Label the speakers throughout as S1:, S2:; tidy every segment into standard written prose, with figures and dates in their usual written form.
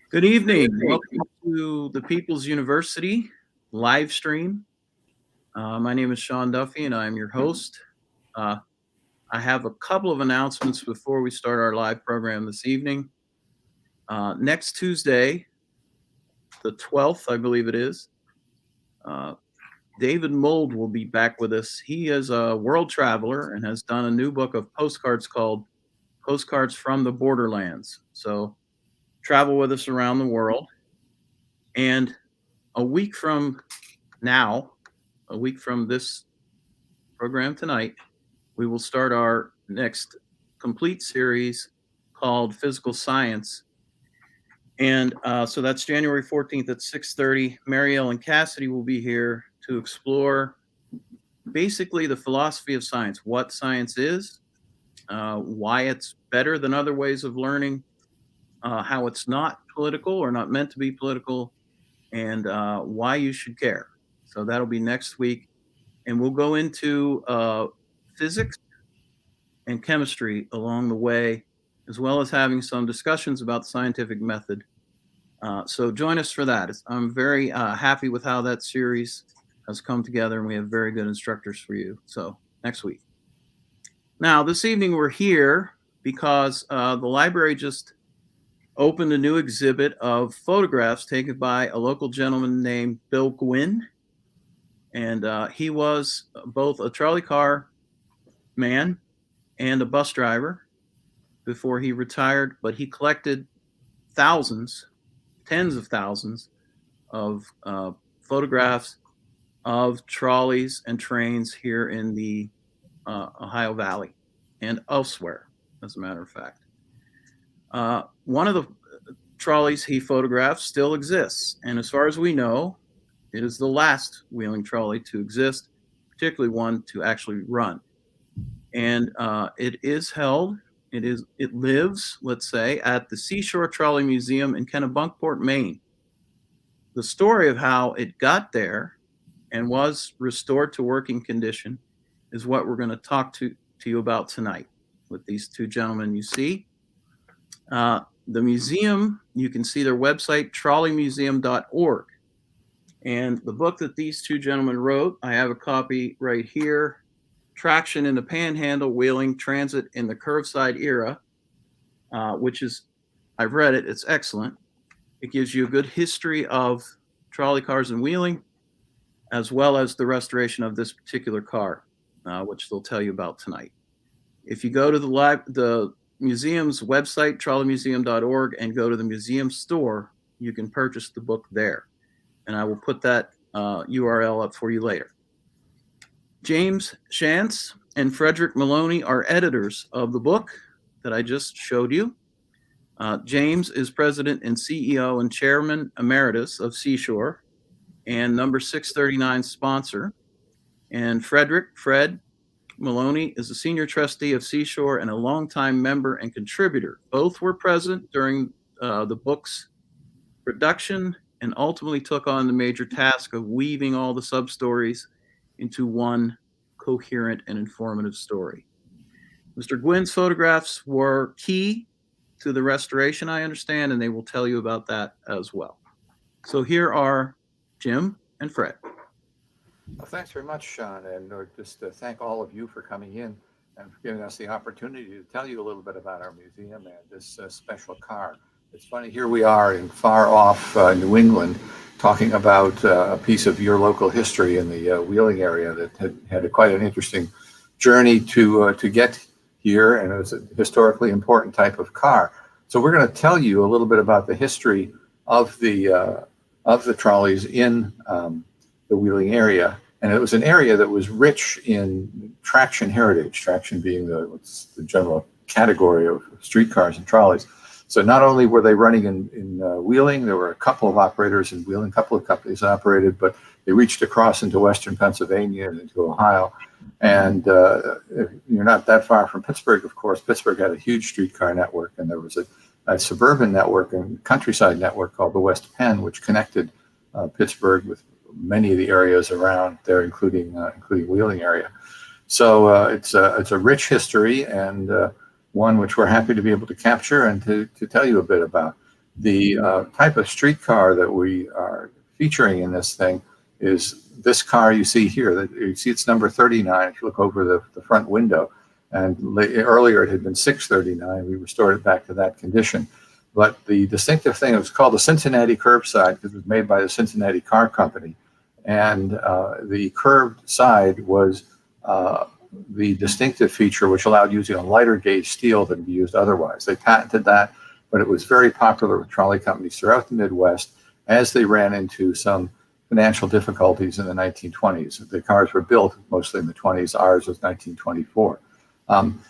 S1: Good evening. Welcome to the People's University live stream. My name is Sean Duffy, and I'm your host. I have a couple of announcements before we start our live program this evening. Next Tuesday, the 12th, I believe it is, David Mould will be back with us. He is a world traveler and has done a new book of postcards called Postcards from the Borderlands. So travel with us around the world. And a week from now, a week from this program tonight, we will start our next complete series called Physical Science. And so that's January 14th at 6:30. Marielle and Cassidy will be here to explore basically the philosophy of science, what science is, why it's better than other ways of learning, how it's not political or not meant to be political, and why you should care. So that'll be next week. And we'll go into physics and chemistry along the way, as well as having some discussions about the scientific method. So join us for that. I'm very happy with how that series has come together, and we have very good instructors for you. So next week. Now, this evening we're here because the library just opened a new exhibit of photographs taken by a local gentleman named Bill Gwinn. And he was both a trolley car man and a bus driver before he retired, but he collected thousands, tens of thousands of photographs of trolleys and trains here in the Ohio Valley and elsewhere, as a matter of fact. One of the trolleys he photographed still exists, and as far as we know, it is the last wheeling trolley to exist, particularly one to actually run. And it is held, it lives, let's say, at the Seashore Trolley Museum in Kennebunkport, Maine. The story of how it got there and was restored to working condition is what we're going to talk to you about tonight with these two gentlemen you see. The museum, you can see their website, trolleymuseum.org. And the book that these two gentlemen wrote, I have a copy right here, Traction in the Panhandle, Wheeling, Transit in the Curbside Era, which is, I've read it, it's excellent. It gives you a good history of trolley cars and wheeling, as well as the restoration of this particular car, which they'll tell you about tonight. If you go to the museum's website, trolleymuseum.org, and go to the museum store, you can purchase the book there. And I will put that URL up for you later. James Schantz and Frederick Maloney are editors of the book that I just showed you. James is president and CEO and chairman emeritus of Seashore and number 639 sponsor. And Fred Maloney is a senior trustee of Seashore and a longtime member and contributor. Both were present during the book's production and ultimately took on the major task of weaving all the sub-stories into one coherent and informative story. Mr. Gwynn's photographs were key to the restoration, I understand, and they will tell you about that as well. So here are Jim and Fred.
S2: Well, thanks very much, Sean, and just to thank all of you for coming in and for giving us the opportunity to tell you a little bit about our museum and this special car. It's funny, here we are in far off New England talking about a piece of your local history in the wheeling area that had quite an interesting journey to get here, and it was a historically important type of car. So we're going to tell you a little bit about the history of the trolleys in the wheeling area. And it was an area that was rich in traction heritage, traction being the general category of streetcars and trolleys. So not only were they running in wheeling, there were a couple of operators in wheeling, a couple of companies operated, but they reached across into western Pennsylvania and into Ohio. And you're not that far from Pittsburgh, of course. Pittsburgh had a huge streetcar network, and there was a suburban network and countryside network called the West Penn, which connected Pittsburgh with many of the areas around there, including wheeling area. So it's a rich history, and one which we're happy to be able to capture and to tell you a bit about. The type of streetcar that we are featuring in this thing is this car you see here. You see it's number 39 if you look over the front window. And earlier it had been 639. We restored it back to that condition. But the distinctive thing, it was called the Cincinnati Curbside because it was made by the Cincinnati Car Company. And the curved side was the distinctive feature which allowed using a lighter gauge steel than be used otherwise. They patented that, but it was very popular with trolley companies throughout the Midwest as they ran into some financial difficulties in the 1920s. The cars were built mostly in the 20s. Ours was 1924.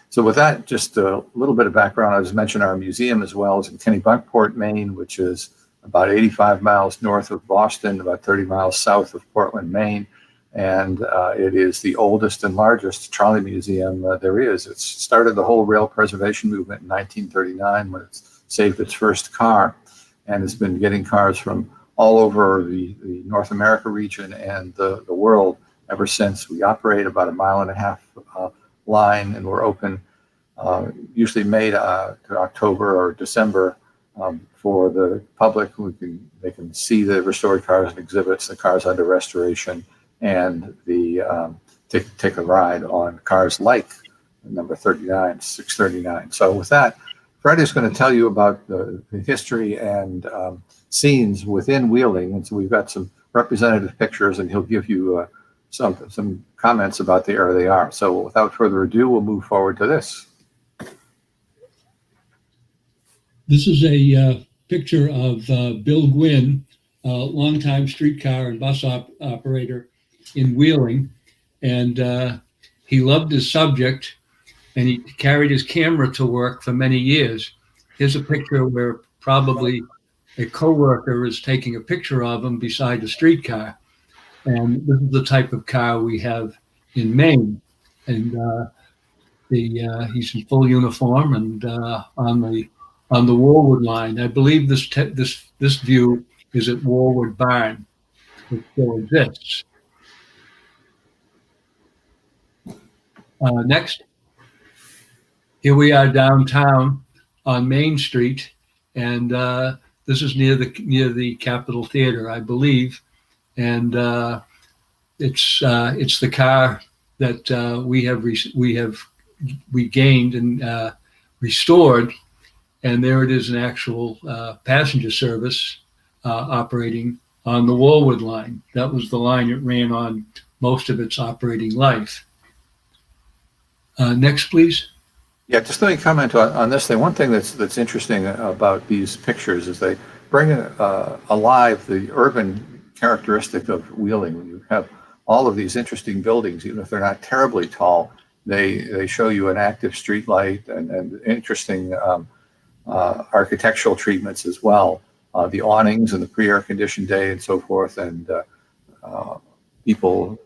S2: So with that, just a little bit of background, I just mentioned our museum as well is in Kennebunkport, Maine, which is about 85 miles north of Boston, about 30 miles south of Portland, Maine. And it is the oldest and largest trolley museum there is. It started the whole rail preservation movement in 1939 when it saved its first car, and it's been getting cars from all over the North America region and the world ever since. We operate about a 1.5 mile line, and we're open usually May to October or December for the public. They can see the restored cars and exhibits, the cars under restoration, and the take a ride on cars like number 39, 639. So with that, Fred is going to tell you about the history and scenes within Wheeling, and so we've got some representative pictures, and he'll give you some comments about the area they are. So without further ado, we'll move forward to this.
S3: This is a picture of Bill Gwinn, a longtime streetcar and bus operator in Wheeling, and he loved his subject, and he carried his camera to work for many years. Here's a picture where probably a coworker is taking a picture of him beside the streetcar. And this is the type of car we have in Maine. And he's in full uniform and on the Warwood line. I believe this view is at Warwood Barn, which still exists. Next, here we are downtown on Main Street, and this is near the Capitol Theater, I believe. And it's the car that we gained and restored, and there it is, an actual passenger service operating on the Warwood line. That was the line it ran on most of its operating life. Next, please.
S2: Yeah, just let me comment on this thing. One thing that's interesting about these pictures is they bring alive the urban characteristic of Wheeling. When you have all of these interesting buildings, even if they're not terribly tall, they show you an active street light and interesting architectural treatments as well. The awnings and the pre-air conditioned day and so forth, and people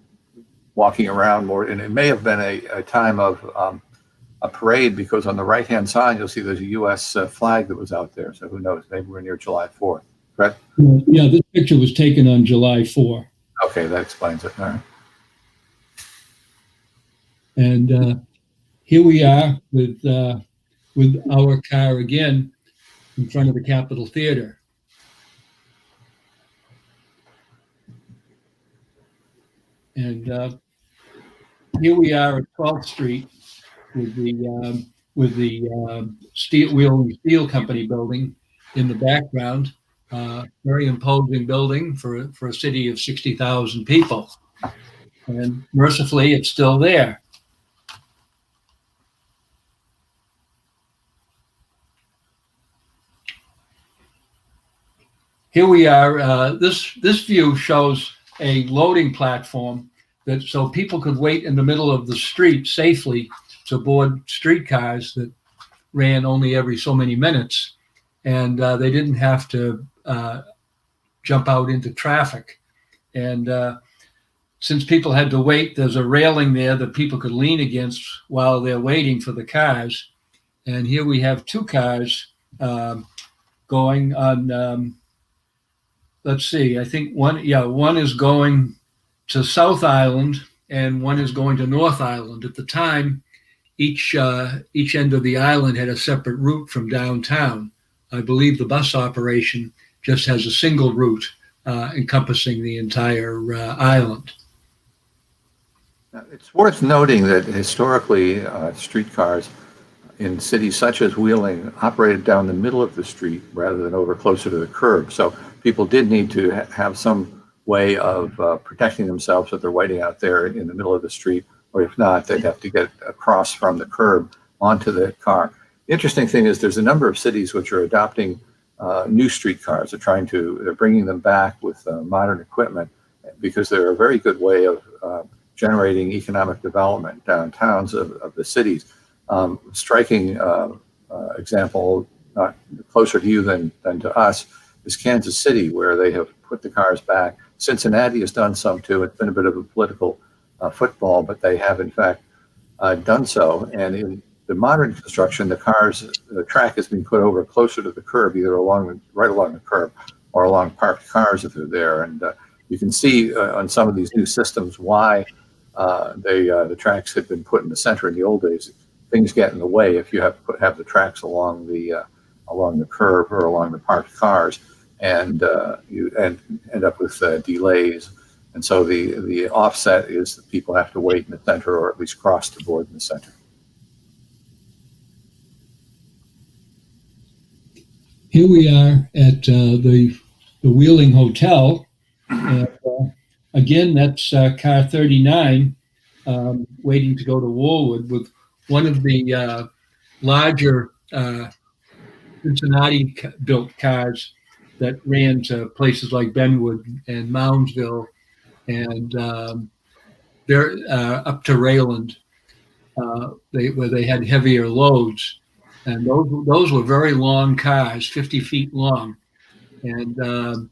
S2: walking around more. And it may have been a time of a parade, because on the right-hand side, you'll see there's a U.S. flag that was out there. So who knows? Maybe we're near July 4th. Correct?
S3: Yeah, this picture was taken on July 4.
S2: Okay, that explains it. All right.
S3: And here we are with our car again in front of the Capitol Theater. And here we are at 12th Street with the Wheeling Steel Company building in the background. Very imposing building for a city of 60,000 people. And mercifully, it's still there. Here we are. This view shows a loading platform so people could wait in the middle of the street safely to board streetcars that ran only every so many minutes, and they didn't have to jump out into traffic. And since people had to wait, there's a railing there that people could lean against while they're waiting for the cars. And here we have two cars going on. Let's see. I think one is going to South Island and one is going to North Island. At the time, each end of the island had a separate route from downtown. I believe the bus operation just has a single route encompassing the entire island.
S2: Now, it's worth noting that historically, streetcars in cities such as Wheeling operated down the middle of the street rather than over closer to the curb. So people did need to have some way of protecting themselves if they're waiting out there in the middle of the street, or if not, they'd have to get across from the curb onto the car. The interesting thing is there's a number of cities which are adopting new streetcars. They're bringing them back with modern equipment because they're a very good way of generating economic development downtowns of the cities. Striking example, not closer to you than to us, is Kansas City, where they have put the cars back. Cincinnati has done some too. It's been a bit of a political football, but they have in fact done so. And in the modern construction, the track has been put over closer to the curb, either right along the curb or along parked cars if they're there. And you can see on some of these new systems why the tracks had been put in the center in the old days. Things get in the way if you have the tracks along the curb or along the parked cars, and you end up with delays. And so the offset is that people have to wait in the center, or at least cross the board in the center.
S3: Here we are at the Wheeling Hotel. And, again, that's car 39, waiting to go to Warwood, with one of the larger Cincinnati-built cars that ran to places like Benwood and Moundsville, and they're up to Rayland, where they had heavier loads. And those were very long cars, 50 feet long. And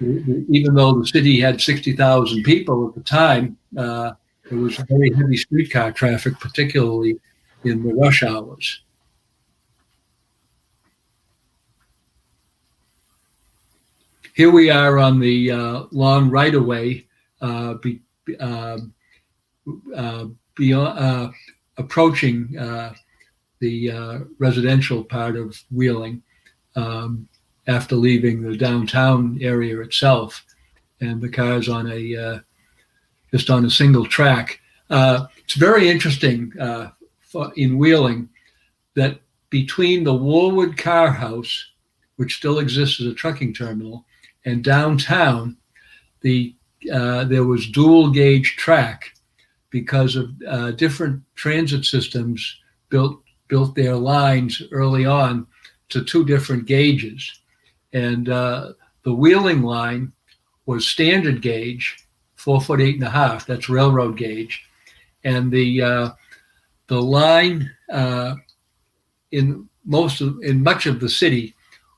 S3: even though the city had 60,000 people at the time, there was very heavy streetcar traffic, particularly in the rush hours. Here we are on the long right-of-way approaching the residential part of Wheeling after leaving the downtown area itself, and the car's on just on a single track. It's very interesting in Wheeling that between the Warwood Car House, which still exists as a trucking terminal, and downtown, there was dual gauge track because of different transit systems built their lines early on to two different gauges. And the Wheeling line was standard gauge, 4 foot 8.5. That's railroad gauge. And the line in much of the city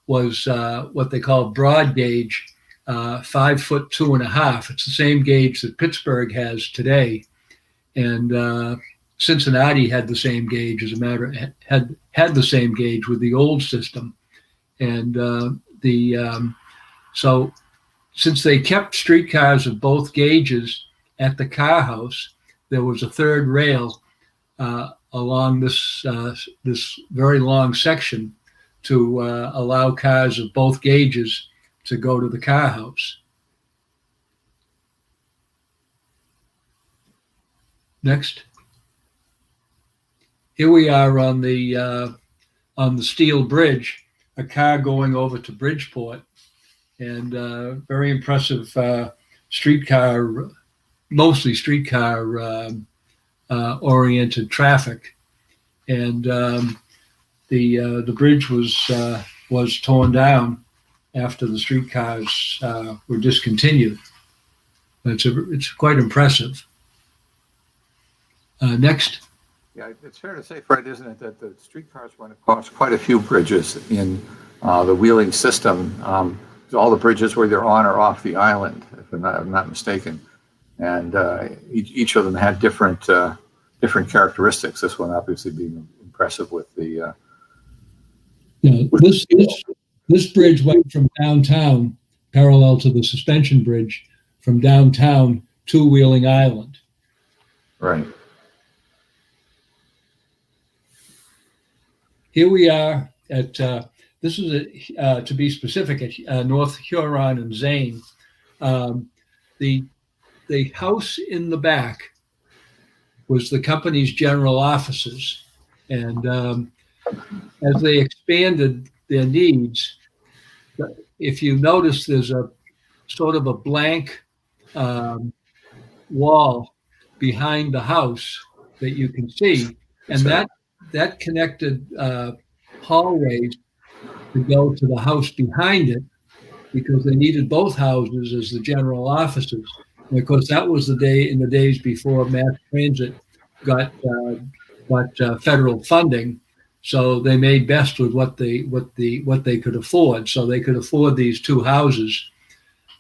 S3: was what they call broad gauge, 5 foot 2.5. It's the same gauge that Pittsburgh has today, and Cincinnati had the same gauge. As a matter, had the same gauge with the old system, and so since they kept streetcars of both gauges at the car house, there was a third rail along this very long section to allow cars of both gauges to go to the car house. Next. Here we are on the steel bridge, a car going over to Bridgeport, and very impressive streetcar, mostly streetcar oriented traffic. And the bridge was torn down after the streetcars were discontinued. It's quite impressive. Next.
S2: Yeah, it's fair to say, Fred, isn't it, that the streetcars went across quite a few bridges in the Wheeling system. All the bridges were either on or off the island, if I'm not mistaken. And each of them had different characteristics. This one obviously being impressive with the...
S3: This bridge went from downtown, parallel to the suspension bridge, from downtown to Wheeling Island.
S2: Right.
S3: Here we are at this is to be specific, at North Huron and Zane. The house in the back was the company's general offices. And as they expanded their needs, if you notice, there's a sort of a blank wall behind the house that you can see. And that connected hallways to go to the house behind it, because they needed both houses as the general offices. And of course, that was in the days before mass transit got federal funding. So they made best with what they could afford. So they could afford these two houses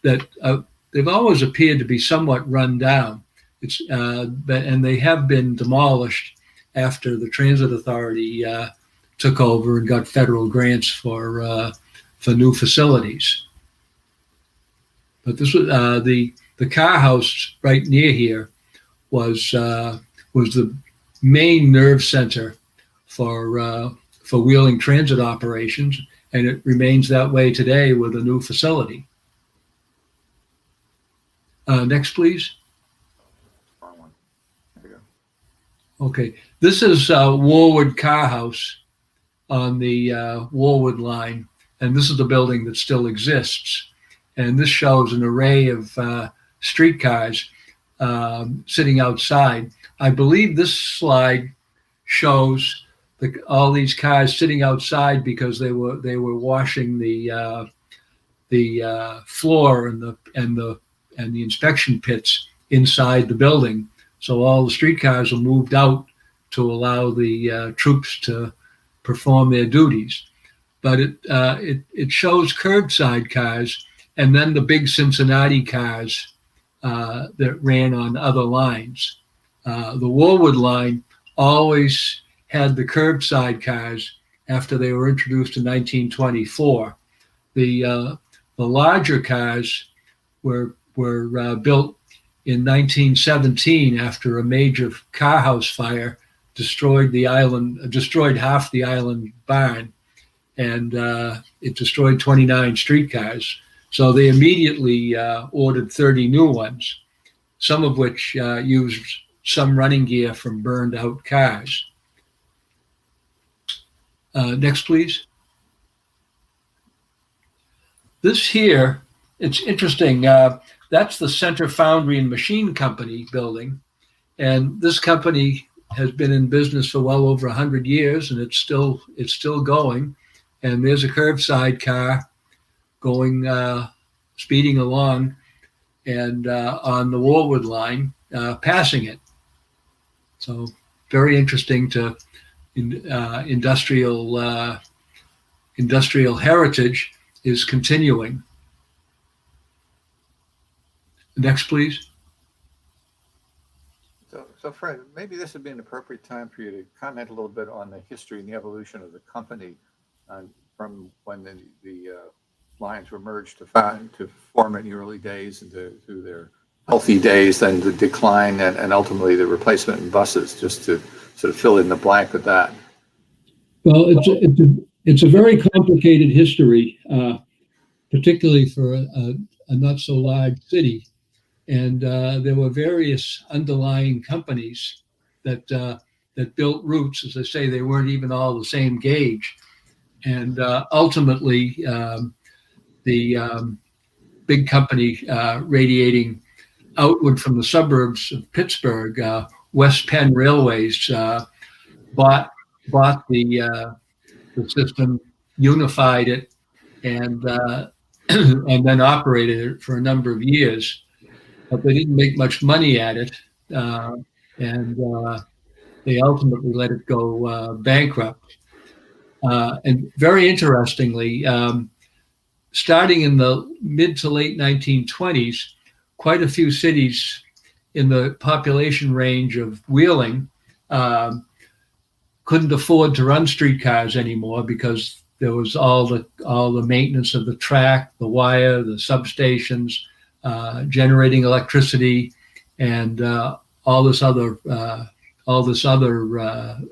S3: that they've always appeared to be somewhat run down. And they have been demolished after the Transit Authority took over and got federal grants for new facilities. But this was the car house right near here was the main nerve center for Wheeling transit operations, and it remains that way today with a new facility. Next, please.
S2: Wrong one. There you go.
S3: Okay, this is Warwood Car House on the Warwood line, and this is the building that still exists. And this shows an array of streetcars sitting outside. I believe this slide shows all these cars sitting outside because they were washing the floor and the inspection pits inside the building. So all the streetcars were moved out to allow the troops to perform their duties. But it shows curbside cars, and then the big Cincinnati cars that ran on other lines. The Warwood line always had the curbside cars after they were introduced in 1924. The larger cars were built in 1917 after a major car house fire destroyed half the island barn, and it destroyed 29 streetcars. So they immediately ordered 30 new ones, some of which used some running gear from burned out cars. Next, please. This here, it's interesting. That's the Center Foundry and Machine Company building. And this company has been in business for well over 100 years, and it's still going. And there's a curbside car going, speeding along, and on the Warwood line, passing it. So very interesting to industrial heritage is continuing. Next, please.
S2: So Fred, maybe this would be an appropriate time for you to comment a little bit on the history and the evolution of the company from when the lines were merged to form in the early days and through their healthy days, then the decline and ultimately the replacement in buses, just to sort of fill in the blank with that.
S3: Well, it's a very complicated history, particularly for a not so large city. And there were various underlying companies that built routes. As I say, they weren't even all the same gauge. And ultimately, the big company radiating outward from the suburbs of Pittsburgh, West Penn Railways, bought the system, unified it, and then operated it for a number of years. But they didn't make much money at it, and they ultimately let it go bankrupt. And very interestingly, starting in the mid to late 1920s, quite a few cities in the population range of Wheeling couldn't afford to run streetcars anymore because there was all the maintenance of the track, the wire, the substations, generating electricity, and all this other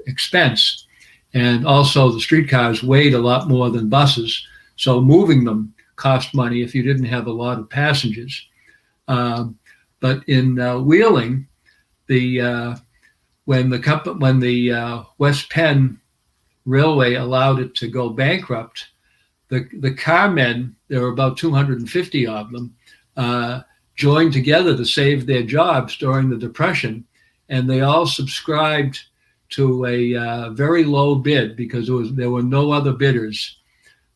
S3: expense. And also the streetcars weighed a lot more than buses. So moving them cost money if you didn't have a lot of passengers. But in Wheeling, when the West Penn Railway allowed it to go bankrupt, the carmen, there were about 250 of them, joined together to save their jobs during the Depression, and they all subscribed to a very low bid because there were no other bidders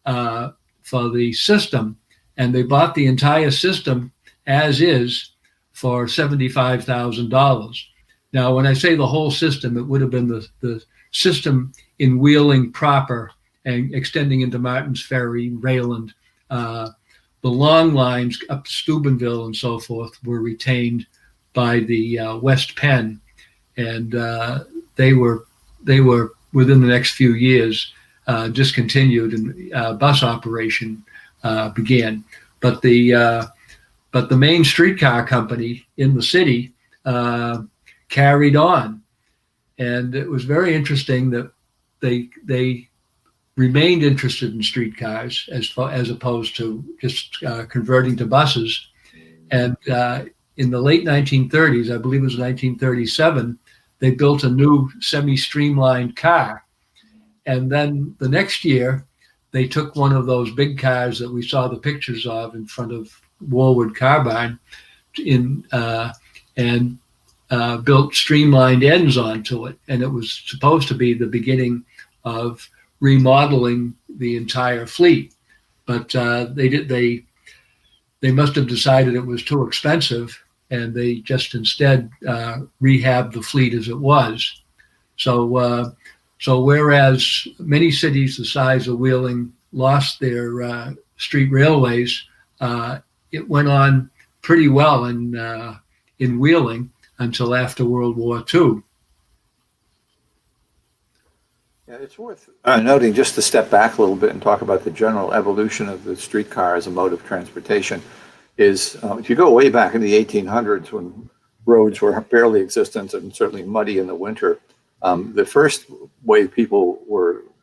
S3: for the system, and they bought the entire system as is for $75,000. Now, when I say the whole system, it would have been the system in Wheeling proper and extending into Martins Ferry, Rayland. The long lines up to Steubenville and so forth were retained by the West Penn, and they were within the next few years discontinued, and bus operation began. But the main streetcar company in the city carried on, and it was very interesting that they remained interested in streetcars as opposed to just converting to buses. And in the late 1930s, I believe it was 1937, they built a new semi-streamlined car. And then the next year, they took one of those big cars that we saw the pictures of in front of Warwood Carbine and built streamlined ends onto it. And it was supposed to be the beginning of remodeling the entire fleet, but they must have decided it was too expensive, and they just instead rehabbed the fleet as it was. So whereas many cities the size of Wheeling lost their street railways, it went on pretty well in Wheeling until after World War II.
S2: Yeah, it's worth noting, just to step back a little bit and talk about the general evolution of the streetcar as a mode of transportation, is if you go way back in the 1800s when roads were barely existent and certainly muddy in the winter, the first way people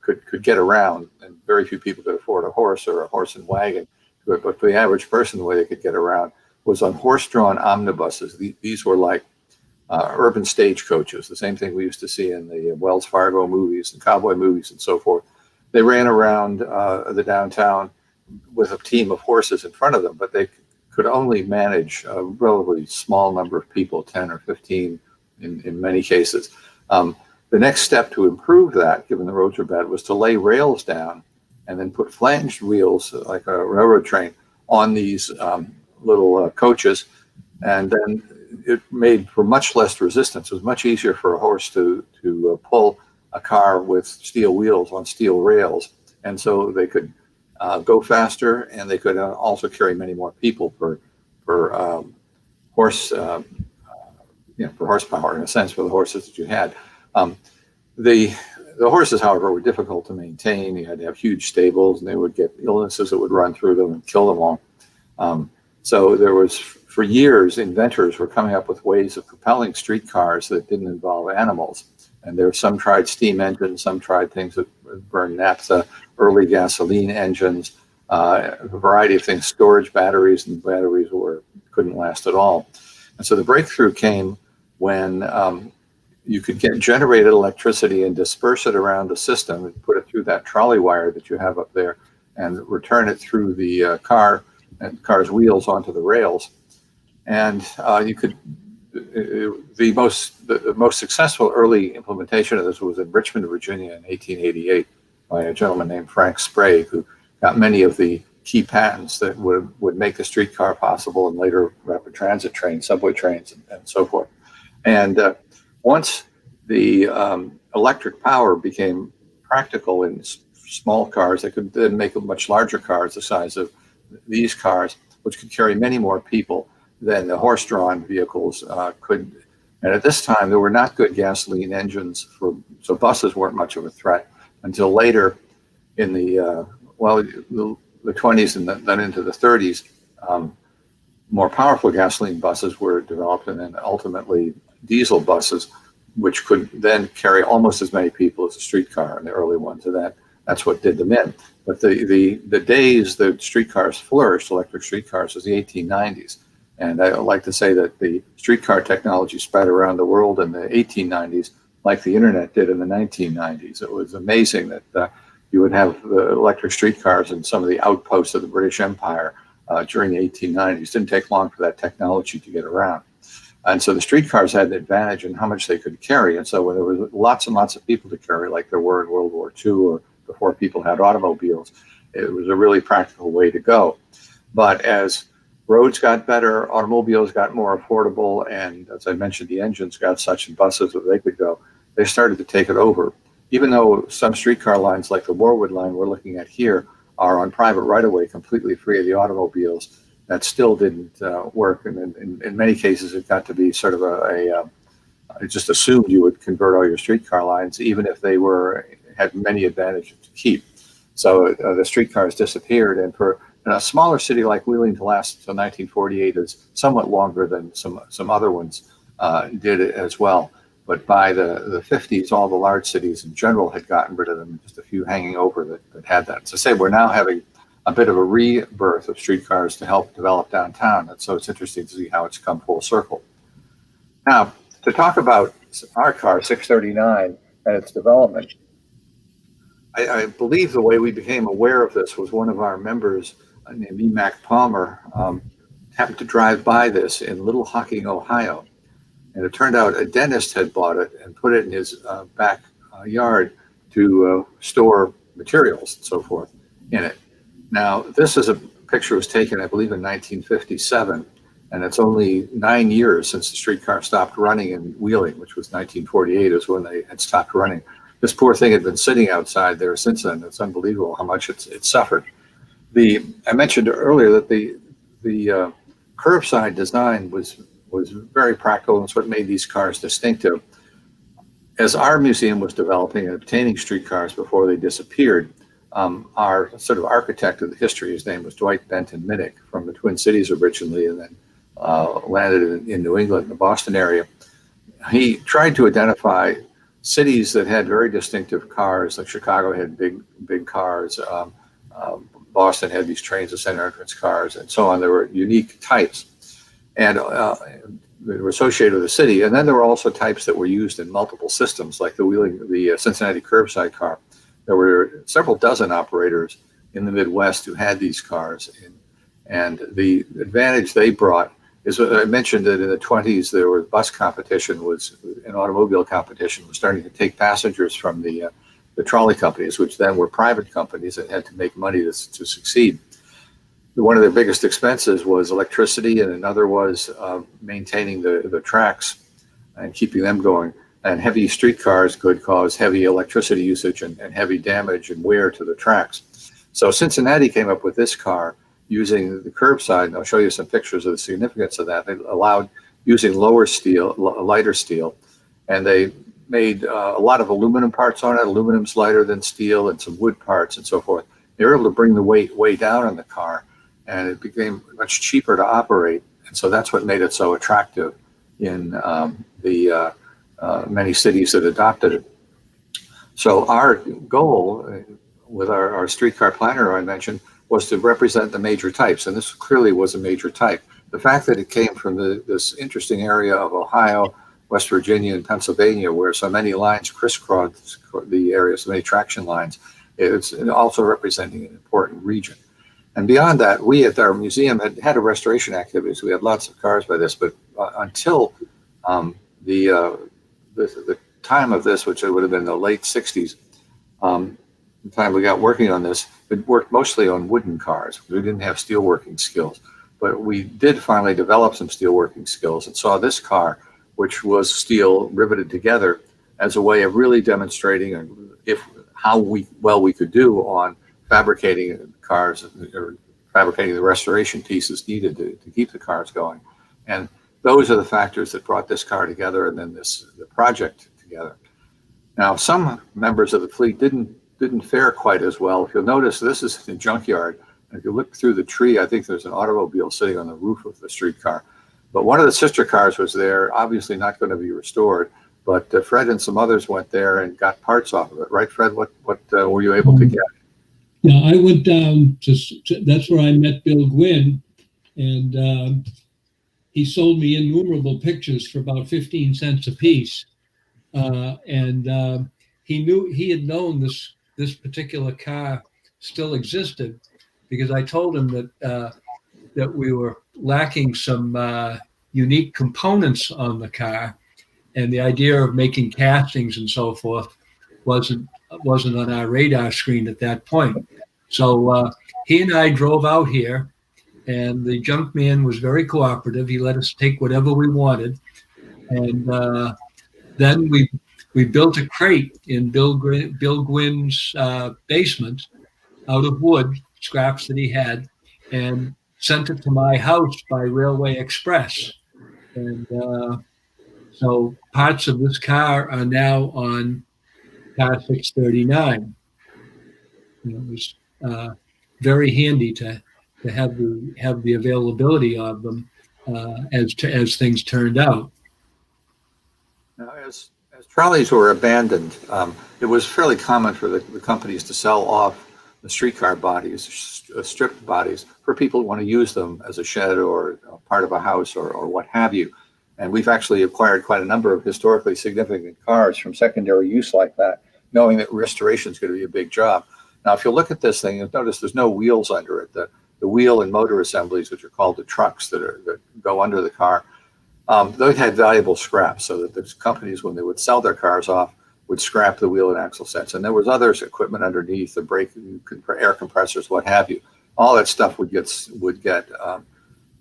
S2: could get around, and very few people could afford a horse or a horse and wagon, but for the average person, the way they could get around was on horse-drawn omnibuses. These were like urban stagecoaches, the same thing we used to see in the Wells Fargo movies and cowboy movies and so forth. They ran around the downtown with a team of horses in front of them, but they could only manage a relatively small number of people, 10 or 15 in many cases. The next step to improve that, given the roads were bad, was to lay rails down and then put flanged wheels, like a railroad train, on these little coaches, and then it made for much less resistance. It was much easier for a horse to pull a car with steel wheels on steel rails, and so they could go faster, and they could also carry many more people for horse, for horsepower, in a sense, for the horses that you had. The horses, however, were difficult to maintain. You had to have huge stables, and they would get illnesses that would run through them and kill them all. So there was, for years, inventors were coming up with ways of propelling streetcars that didn't involve animals. And some tried steam engines, some tried things that burned naphtha, early gasoline engines, a variety of things, storage batteries, and batteries couldn't last at all. And so the breakthrough came when you could get generated electricity and disperse it around the system and put it through that trolley wire that you have up there and return it through the car's wheels onto the rails. And you could, the most successful early implementation of this was in Richmond, Virginia in 1888 by a gentleman named Frank Sprague, who got many of the key patents that would make the streetcar possible, and later rapid transit trains, subway trains, and so forth. And once the electric power became practical in small cars, they could then make much larger cars the size of these cars, which could carry many more people than the horse-drawn vehicles could. And at this time, there were not good gasoline engines, so buses weren't much of a threat until later in the 20s and then into the 30s. More powerful gasoline buses were developed, and then ultimately diesel buses which could then carry almost as many people as a streetcar in the early ones, and that's what did them in. But the days the streetcars flourished, electric streetcars, was the 1890s. And I like to say that the streetcar technology spread around the world in the 1890s, like the internet did in the 1990s. It was amazing that you would have the electric streetcars in some of the outposts of the British Empire during the 1890s. It didn't take long for that technology to get around. And so the streetcars had an advantage in how much they could carry. And so when there was lots and lots of people to carry, like there were in World War II or before people had automobiles, it was a really practical way to go. But as roads got better, automobiles got more affordable, and as I mentioned, the engines got such in buses that they could go, they started to take it over. Even though some streetcar lines like the Warwood line we're looking at here are on private right-of-way, completely free of the automobiles, that still didn't work. And in many cases, it got to be sort of it just assumed you would convert all your streetcar lines, even if they had many advantages to keep. So the streetcars disappeared, and for a smaller city like Wheeling to last until 1948 is somewhat longer than some other ones did it as well. But by the 50s, all the large cities in general had gotten rid of them, just a few hanging over that had that. So say we're now having a bit of a rebirth of streetcars to help develop downtown. And so it's interesting to see how it's come full circle. Now, to talk about our car, 639, and its development, I believe the way we became aware of this was one of our members named E. Mac Palmer happened to drive by this in Little Hocking, Ohio. And it turned out a dentist had bought it and put it in his backyard to store materials and so forth in it. Now, this is a picture was taken, I believe, in 1957, and it's only 9 years since the streetcar stopped running in Wheeling, which was 1948 is when they had stopped running. This poor thing had been sitting outside there since then. It's unbelievable how much it suffered. I mentioned earlier that the curbside design was very practical, and it's what made these cars distinctive. As our museum was developing and obtaining streetcars before they disappeared, our sort of architect of the history, his name was Dwight Benton Minnick from the Twin Cities originally, and then landed in New England, the Boston area. He tried to identify cities that had very distinctive cars, like Chicago had big cars, Boston had these trains of center entrance cars, and so on. There were unique types, and they were associated with the city. And then there were also types that were used in multiple systems, like the Cincinnati curbside car. There were several dozen operators in the Midwest who had these cars, and the advantage they brought is what I mentioned that in the 20s there was bus competition, an automobile competition was starting to take passengers from the trolley companies, which then were private companies that had to make money to succeed. One of their biggest expenses was electricity, and another was maintaining the tracks and keeping them going. And heavy streetcars could cause heavy electricity usage and heavy damage and wear to the tracks. So Cincinnati came up with this car using the curbside, and I'll show you some pictures of the significance of that. They allowed using lighter steel, and they made a lot of aluminum parts on it. Aluminum's lighter than steel, and some wood parts and so forth. They were able to bring the weight way down on the car, and it became much cheaper to operate. And so that's what made it so attractive in the many cities that adopted it. So our goal with our streetcar planner I mentioned was to represent the major types, and this clearly was a major type. The fact that it came from this interesting area of Ohio, West Virginia, and Pennsylvania, where so many lines crisscross the area, so many traction lines, it's also representing an important region. And beyond that, we at our museum had a restoration activity, so we had lots of cars by this, but until the time of this, which would have been the late 60s, the time we got working on this, it worked mostly on wooden cars. We didn't have steelworking skills, but we did finally develop some steelworking skills and saw this car, which was steel riveted together, as a way of really demonstrating how well we could do on fabricating cars or fabricating the restoration pieces needed to keep the cars going. And those are the factors that brought this car together and then the project together. Now, some members of the fleet didn't fare quite as well. If you'll notice, this is the junkyard. And if you look through the tree, I think there's an automobile sitting on the roof of the streetcar. But one of the sister cars was there, obviously not going to be restored. But Fred and some others went there and got parts off of it, right, Fred? What were you able to get?
S3: Yeah, I went down to that's where I met Bill Gwinn, and he sold me innumerable pictures for about 15 cents a piece. And he had known this particular car still existed, because I told him that we were lacking some unique components on the car, and the idea of making castings and so forth wasn't on our radar screen at that point. So he and I drove out here, and the junk man was very cooperative. He let us take whatever we wanted, and then we built a crate in Bill Gwynn's basement out of wood, scraps that he had, and sent it to my house by Railway Express. And so parts of this car are now on car 639. It was very handy to have the availability of them as things turned out.
S2: Now, as trolleys were abandoned, it was fairly common for the companies to sell off the streetcar bodies, stripped bodies, for people who want to use them as a shed or part of a house or what have you. And we've actually acquired quite a number of historically significant cars from secondary use like that, knowing that restoration is going to be a big job. Now, if you look at this thing, you'll notice there's no wheels under it. The wheel and motor assemblies, which are called the trucks that go under the car, they had valuable scrap, so that the companies, when they would sell their cars off, would scrap the wheel and axle sets. And there was others equipment underneath, the brake, air compressors, what have you. All that stuff would get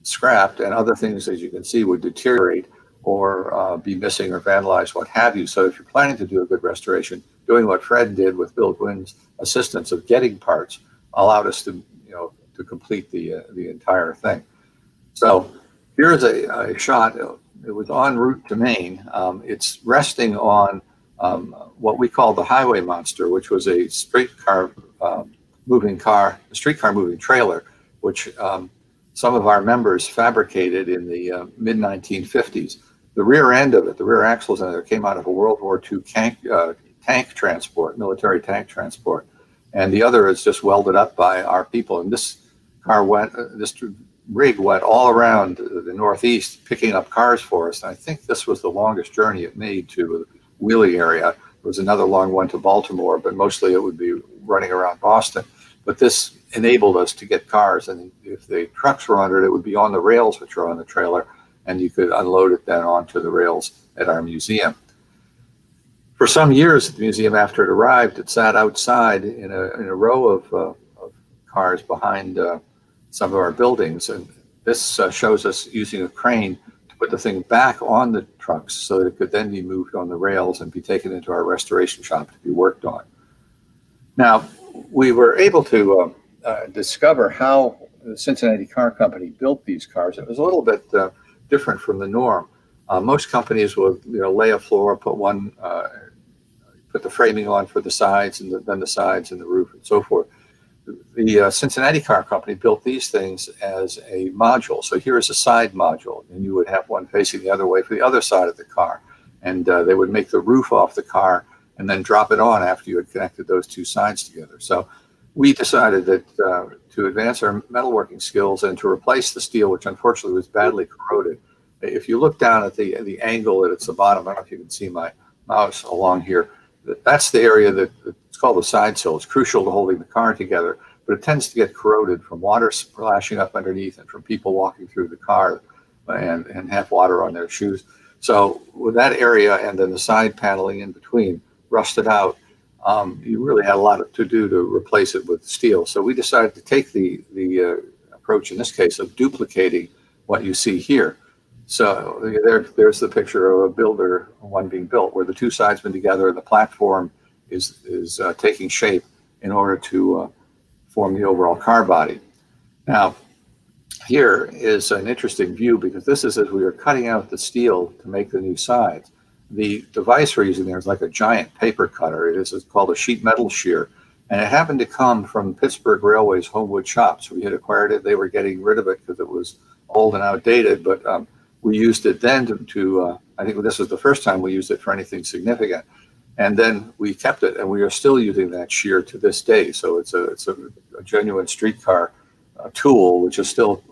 S2: scrapped, and other things, as you can see, would deteriorate or be missing or vandalized, what have you. So if you're planning to do a good restoration, doing what Fred did with Bill Gwynn's assistance of getting parts allowed us to complete the entire thing. So here's a shot. It was en route to Maine. It's resting on what we call the Highway Monster, which was a streetcar moving trailer, which some of our members fabricated in the mid-1950s. The rear end of it, the rear axles in it, came out of a World War II tank transport, military tank transport, and the other is just welded up by our people. And this rig went all around the Northeast picking up cars for us. And I think this was the longest journey it made to the Wheelie area. There was another long one to Baltimore, but mostly it would be running around Boston. But this enabled us to get cars, and if the trucks were under it, it would be on the rails which are on the trailer, and you could unload it then onto the rails at our museum. For some years at the museum after it arrived, it sat outside in a row of cars behind some of our buildings, and this shows us using a crane to put the thing back on the trucks so that it could then be moved on the rails and be taken into our restoration shop to be worked on. Now, we were able to discover how the Cincinnati Car Company built these cars. It was a little bit different from the norm. Most companies will lay a floor, put the framing on for the sides, and then the sides and the roof and so forth. The Cincinnati Car Company built these things as a module. So here is a side module, and you would have one facing the other way for the other side of the car. And they would make the roof off the car and then drop it on after you had connected those two sides together. So we decided that to advance our metalworking skills and to replace the steel, which unfortunately was badly corroded. If you look down at the angle that it's the bottom, I don't know if you can see my mouse along here, that's the area that it's called the side sill. It's crucial to holding the car together, but it tends to get corroded from water splashing up underneath and from people walking through the car and have water on their shoes. So with that area and then the side paneling in between rusted out, you really had a lot to do to replace it with steel. So we decided to take the approach in this case of duplicating what you see here. So there's the picture of a builder, one being built, where the two sides been together and the platform is taking shape in order to form the overall car body. Now, here is an interesting view, because this is as we were cutting out the steel to make the new sides. The device we're using there is like a giant paper cutter. It's called a sheet metal shear, and it happened to come from Pittsburgh Railway's Homewood shops. We had acquired it. They were getting rid of it because it was old and outdated, but we used it then I think this was the first time we used it for anything significant. And then we kept it, and we are still using that shear to this day. So it's a genuine streetcar tool, which is still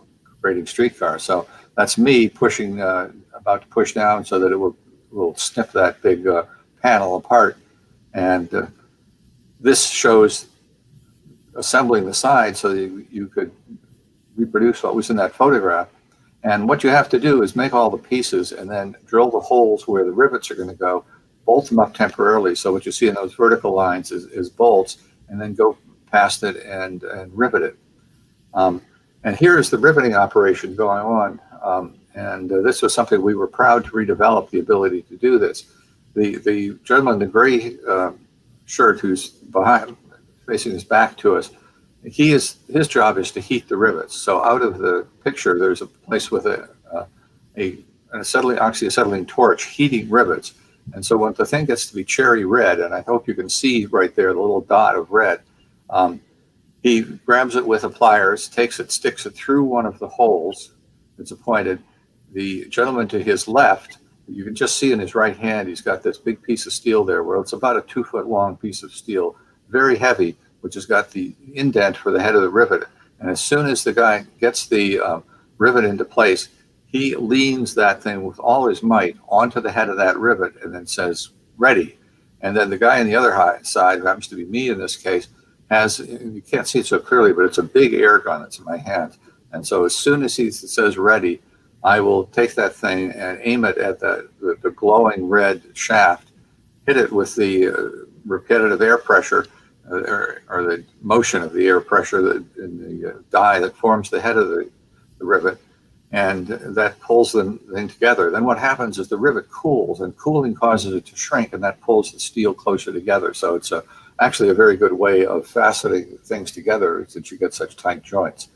S2: creating streetcars. So that's me pushing, about to push down so that it will snip that big panel apart. And this shows assembling the side so that you could reproduce what was in that photograph. And what you have to do is make all the pieces and then drill the holes where the rivets are going to go, bolt them up temporarily. So what you see in those vertical lines is bolts, and then go past it and rivet it. And here is the riveting operation going on. This was something we were proud to redevelop, the ability to do this. The gentleman in the gray shirt who's behind, facing his back to us, his job is to heat the rivets. So out of the picture, there's a place with an oxyacetylene torch heating rivets. And so when the thing gets to be cherry red, and I hope you can see right there the little dot of red, he grabs it with a pliers, takes it, sticks it through one of the holes that's appointed. The gentleman to his left, you can just see in his right hand, he's got this big piece of steel there, where it's about a 2-foot long piece of steel, very heavy, which has got the indent for the head of the rivet. And as soon as the guy gets the rivet into place, he leans that thing with all his might onto the head of that rivet and then says, ready. And then the guy on the other side, who happens to be me in this case, has, you can't see it so clearly, but it's a big air gun that's in my hand. And so as soon as he says ready, I will take that thing and aim it at the glowing red shaft, hit it with the repetitive air pressure, or the motion of the air pressure in the die that forms the head of the rivet, and that pulls the thing together. Then what happens is the rivet cools, and cooling causes it to shrink, and that pulls the steel closer together. So it's actually a very good way of faceting things together, since you get such tight joints.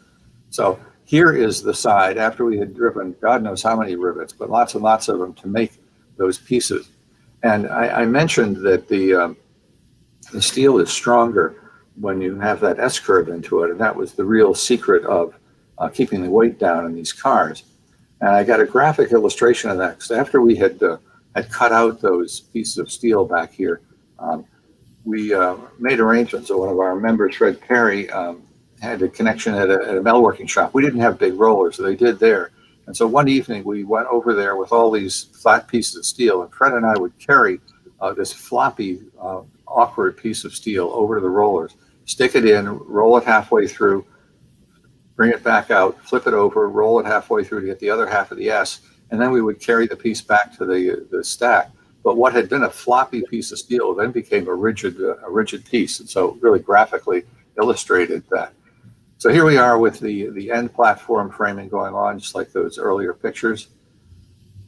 S2: So here is the side after we had driven God knows how many rivets, but lots and lots of them to make those pieces. And I mentioned that the steel is stronger when you have that S-curve into it, and that was the real secret of keeping the weight down in these cars. And I got a graphic illustration of that, because after we had cut out those pieces of steel back here, we made arrangements. So one of our members, Fred Perry, had a connection at a metalworking shop. We didn't have big rollers, so they did there. And so one evening we went over there with all these flat pieces of steel, and Fred and I would carry this floppy, awkward piece of steel over to the rollers, stick it in, roll it halfway through, bring it back out, flip it over, roll it halfway through to get the other half of the S, and then we would carry the piece back to the stack. But what had been a floppy piece of steel then became a rigid piece, and so really graphically illustrated that. So here we are with the end platform framing going on, just like those earlier pictures.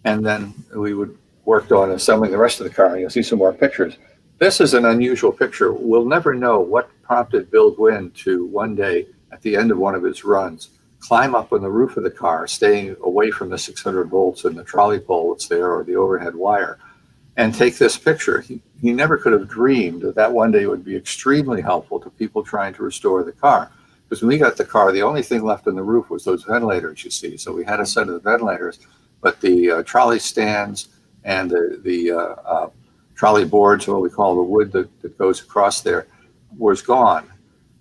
S2: And then we would work on assembling the rest of the car. You'll see some more pictures. This is an unusual picture. We'll never know what prompted Bill Gwinn to one day, at the end of one of his runs, climb up on the roof of the car, staying away from the 600 volts and the trolley pole that's there, or the overhead wire, and take this picture. He never could have dreamed that one day would be extremely helpful to people trying to restore the car. Because when we got the car, the only thing left on the roof was those ventilators, you see. So we had a set of the ventilators, but the trolley stands and the trolley boards, what we call the wood that goes across there, was gone.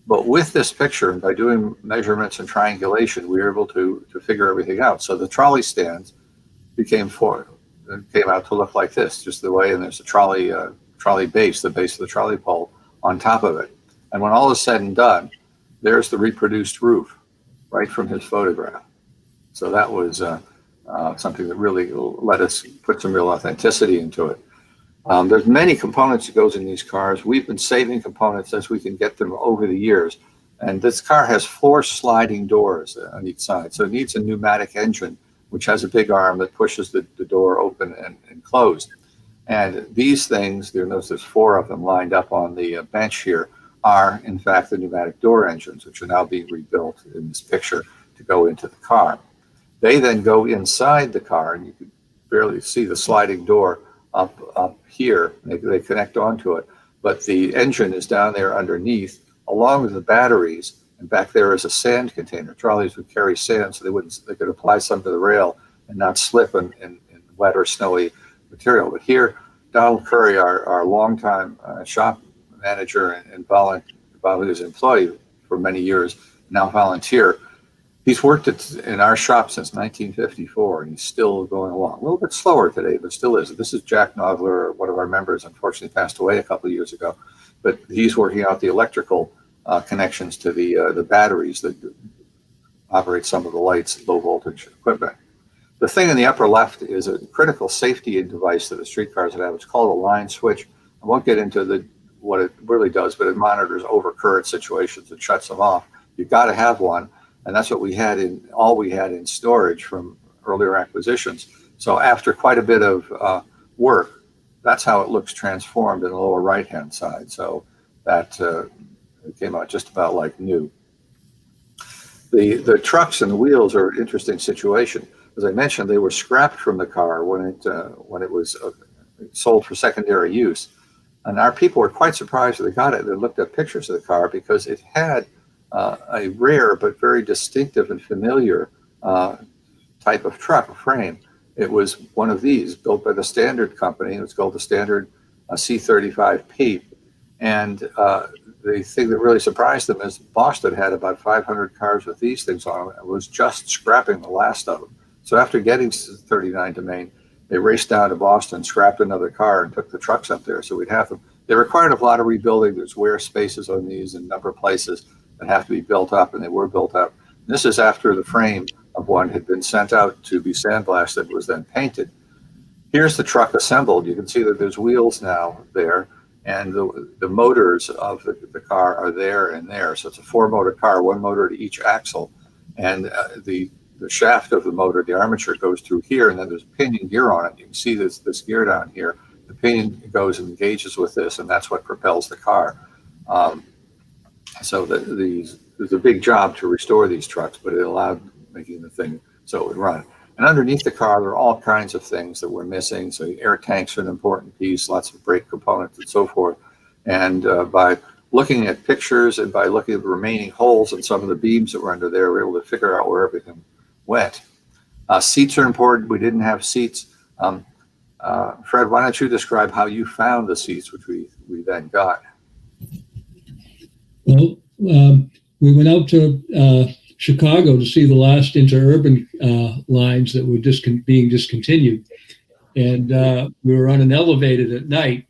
S2: But with this picture, and by doing measurements and triangulation, we were able to figure everything out. So the trolley stands came out to look like this, just the way, and there's a trolley base, the base of the trolley pole on top of it. And when all is said and done, there's the reproduced roof right from his photograph. So that was something that really let us put some real authenticity into it. There's many components that goes in these cars. We've been saving components as we can get them over the years. And this car has 4 sliding doors on each side. So it needs a pneumatic engine, which has a big arm that pushes the door open and closed. And these things, there's 4 of them lined up on the bench here, are in fact the pneumatic door engines, which are now being rebuilt in this picture to go into the car. They then go inside the car, and you can barely see the sliding door up here. They connect onto it, but the engine is down there underneath, along with the batteries. And back there is a sand container. Trolleys would carry sand, so they could apply some to the rail and not slip in wet or snowy material. But here, Donald Curry, our longtime shop manager and volunteer employee for many years, now volunteer, he's worked in our shop since 1954, and he's still going along. A little bit slower today, but still is. This is Jack Novler, one of our members, unfortunately passed away a couple of years ago, but he's working out the electrical connections to the batteries that operate some of the lights, low voltage equipment. The thing in the upper left is a critical safety device that the streetcars have. It's called a line switch. I won't get into what it really does, but it monitors overcurrent situations and shuts them off. You've got to have one, and that's what we had in storage from earlier acquisitions. So after quite a bit of work, that's how it looks transformed in the lower right-hand side. So that it came out just about like new. The trucks and the wheels are an interesting situation. As I mentioned, they were scrapped from the car when it was sold for secondary use. And our people were quite surprised when they got it. They looked at pictures of the car because it had a rare but very distinctive and familiar type of truck frame. It was one of these built by the Standard Company. It was called the Standard C35P. And the thing that really surprised them is Boston had about 500 cars with these things on them and was just scrapping the last of them. So after getting 39 to Maine, they raced down to Boston, scrapped another car, and took the trucks up there so we'd have them. They required a lot of rebuilding. There's wear spaces on these in a number of places that have to be built up, and they were built up. This is after the frame of one had been sent out to be sandblasted, was then painted. Here's the truck assembled. You can see that there's wheels now there, and the motors of the car are there and there. So it's a 4-motor car, 1 motor to each axle, and the shaft of the motor, the armature, goes through here, and then there's pinion gear on it. You can see this gear down here. The pinion goes and engages with this, and that's what propels the car. So there's a big job to restore these trucks, but it allowed making the thing so it would run. And underneath the car, there are all kinds of things that were missing. So air tanks are an important piece, lots of brake components and so forth. And by looking at pictures and by looking at the remaining holes in some of the beams that were under there, we were able to figure out where everything went. Seats are important. We didn't have seats. Fred, why don't you describe how you found the seats, which we then got?
S3: Well, we went out to Chicago to see the last interurban lines that were being discontinued. And we were on an elevated at night,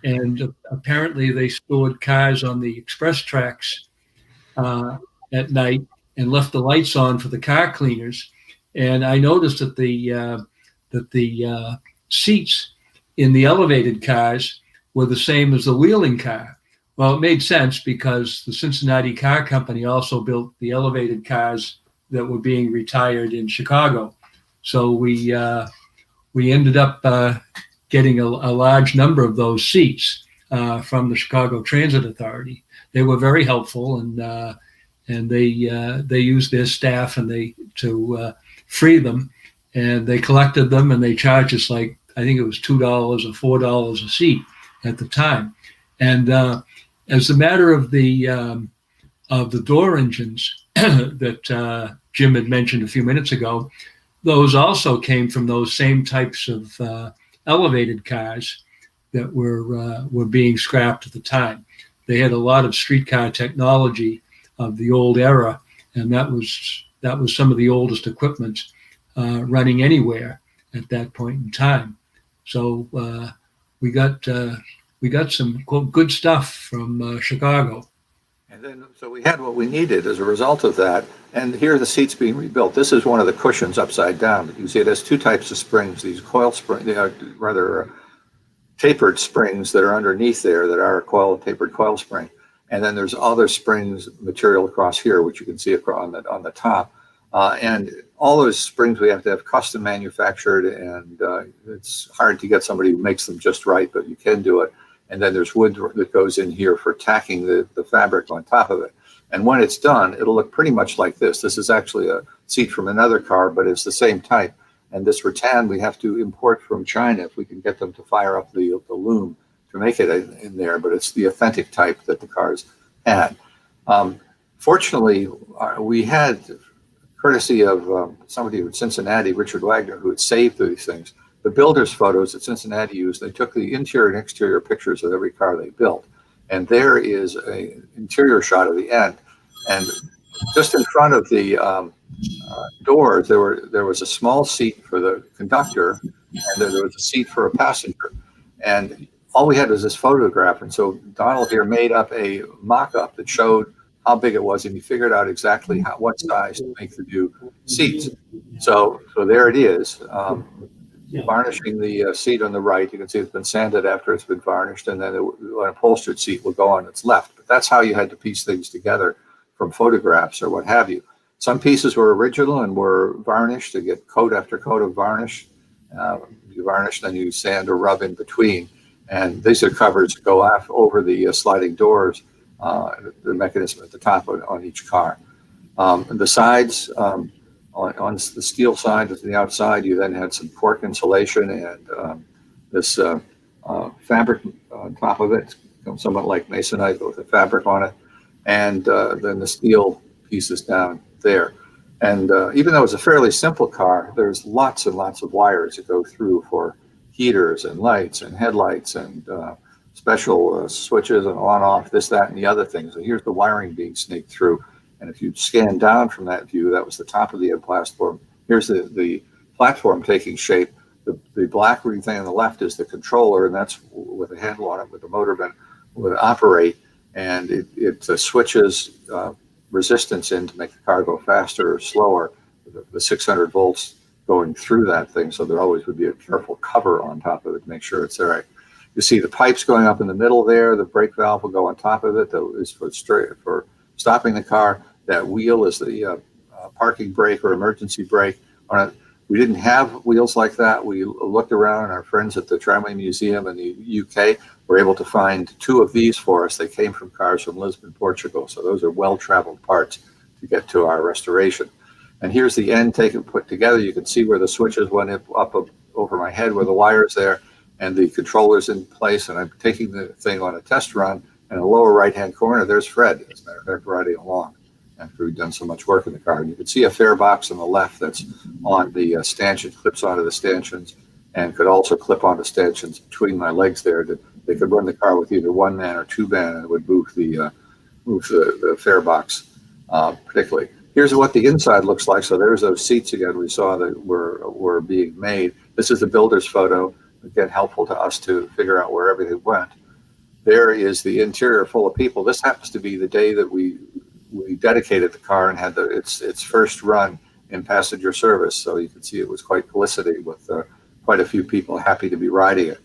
S3: and apparently they stored cars on the express tracks at night and left the lights on for the car cleaners. And I noticed that the seats in the elevated cars were the same as the wheeling car. Well, it made sense because the Cincinnati Car Company also built the elevated cars that were being retired in Chicago. So we ended up getting a large number of those seats from the Chicago Transit Authority. They were very helpful, and they used their staff to free them, and they collected them, and they charged us I think it was $2 or $4 a seat at the time. And as a matter of the door engines that Jim had mentioned a few minutes ago, those also came from those same types of elevated cars that were being scrapped at the time. They had a lot of streetcar technology of the old era, and that was some of the oldest equipment running anywhere at that point in time. So we got some, quote, good stuff from Chicago.
S2: And then, so we had what we needed as a result of that. And here are the seats being rebuilt. This is one of the cushions upside down. You can see it has 2 types of springs. These coil springs, they are rather tapered springs that are underneath there that are a tapered coil spring. And then there's other springs material across here, which you can see on the top. And all those springs we have to have custom manufactured, and it's hard to get somebody who makes them just right, but you can do it. And then there's wood that goes in here for tacking the fabric on top of it. And when it's done, it'll look pretty much like this. This is actually a seat from another car, but it's the same type. And this rattan we have to import from China if we can get them to fire up the loom to make it in there, but it's the authentic type that the cars had. Fortunately, we had courtesy of somebody in Cincinnati, Richard Wagner, who had saved these things. The builders' photos that Cincinnati used, they took the interior and exterior pictures of every car they built. And there is an interior shot of the end. And just in front of the doors, there was a small seat for the conductor, and there was a seat for a passenger. And all we had was this photograph. And so Donald here made up a mock-up that showed how big it was, and he figured out exactly what size to make the new seats. So there it is. Varnishing the seat on the right. You can see it's been sanded after it's been varnished, and then an upholstered seat will go on its left. But that's how you had to piece things together from photographs or what have you. Some pieces were original and were varnished to get coat after coat of varnish. You varnish, then you sand or rub in between. And these are covers that go over the sliding doors, the mechanism at the top on each car. The sides, on the steel side, to the outside, you then had some cork insulation and this fabric on top of it, somewhat like masonite with a fabric on it, and then the steel pieces down there. And even though it's a fairly simple car, there's lots and lots of wires that go through for heaters and lights and headlights and special switches and on-off, this, that, and the other things. So here's the wiring being snaked through. And if you scan down from that view, that was the top of the end platform. Here's the platform taking shape. The black green thing on the left is the controller, and that's with a handle on it with the motorman would operate. And it switches resistance in to make the car go faster or slower. The 600 volts going through that thing, so there always would be a careful cover on top of it to make sure it's there. You see the pipes going up in the middle there. The brake valve will go on top of it. That is for stopping the car. That wheel is the parking brake or emergency brake. We didn't have wheels like that. We looked around, and our friends at the Tramway Museum in the UK were able to find 2 of these for us. They came from cars from Lisbon, Portugal. So those are well-traveled parts to get to our restoration. And here's the end put together. You can see where the switches went up over my head, where the wire's there, and the controller's in place. And I'm taking the thing on a test run. And in the lower right-hand corner, there's Fred, as a matter of fact, riding along after we've done so much work in the car. And you can see a fare box on the left that's on the stanchion, clips onto the stanchions, and could also clip onto stanchions between my legs there. They could run the car with either 1-man or 2-man, and it would move the fare box particularly. Here's what the inside looks like. So there's those seats again we saw that were being made. This is the builder's photo, again, helpful to us to figure out where everything went. There is the interior full of people. This happens to be the day that we dedicated the car and had its first run in passenger service. So you can see it was quite glistening with quite a few people happy to be riding it.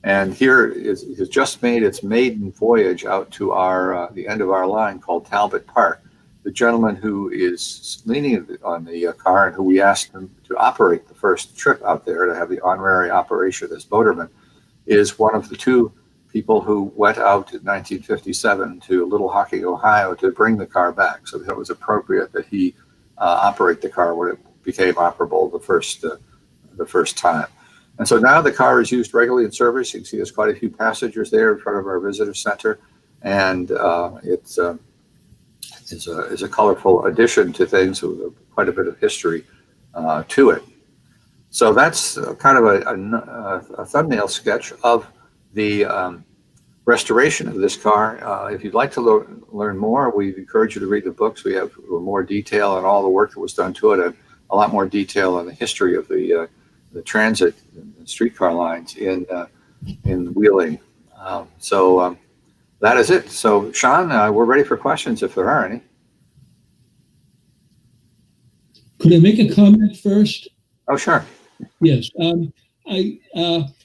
S2: And here it has just made its maiden voyage out to the end of our line called Talbot Park. The gentleman who is leaning on the car and who we asked him to operate the first trip out there to have the honorary operation as motorman is one of the 2 people who went out in 1957 to Little Hocking, Ohio to bring the car back. So it was appropriate that he operate the car when it became operable the first time. And so now the car is used regularly in service. You can see there's quite a few passengers there in front of our visitor center. And it's a colorful addition to things with quite a bit of history to it. So that's kind of a thumbnail sketch of the restoration of this car. If you'd like to learn more, we encourage you to read the books. We have more detail on all the work that was done to it, and a lot more detail on the history of the transit and streetcar lines in Wheeling. So that is it. So Sean, we're ready for questions if there are any.
S4: Could I make a comment first?
S2: Oh, sure.
S4: Yes.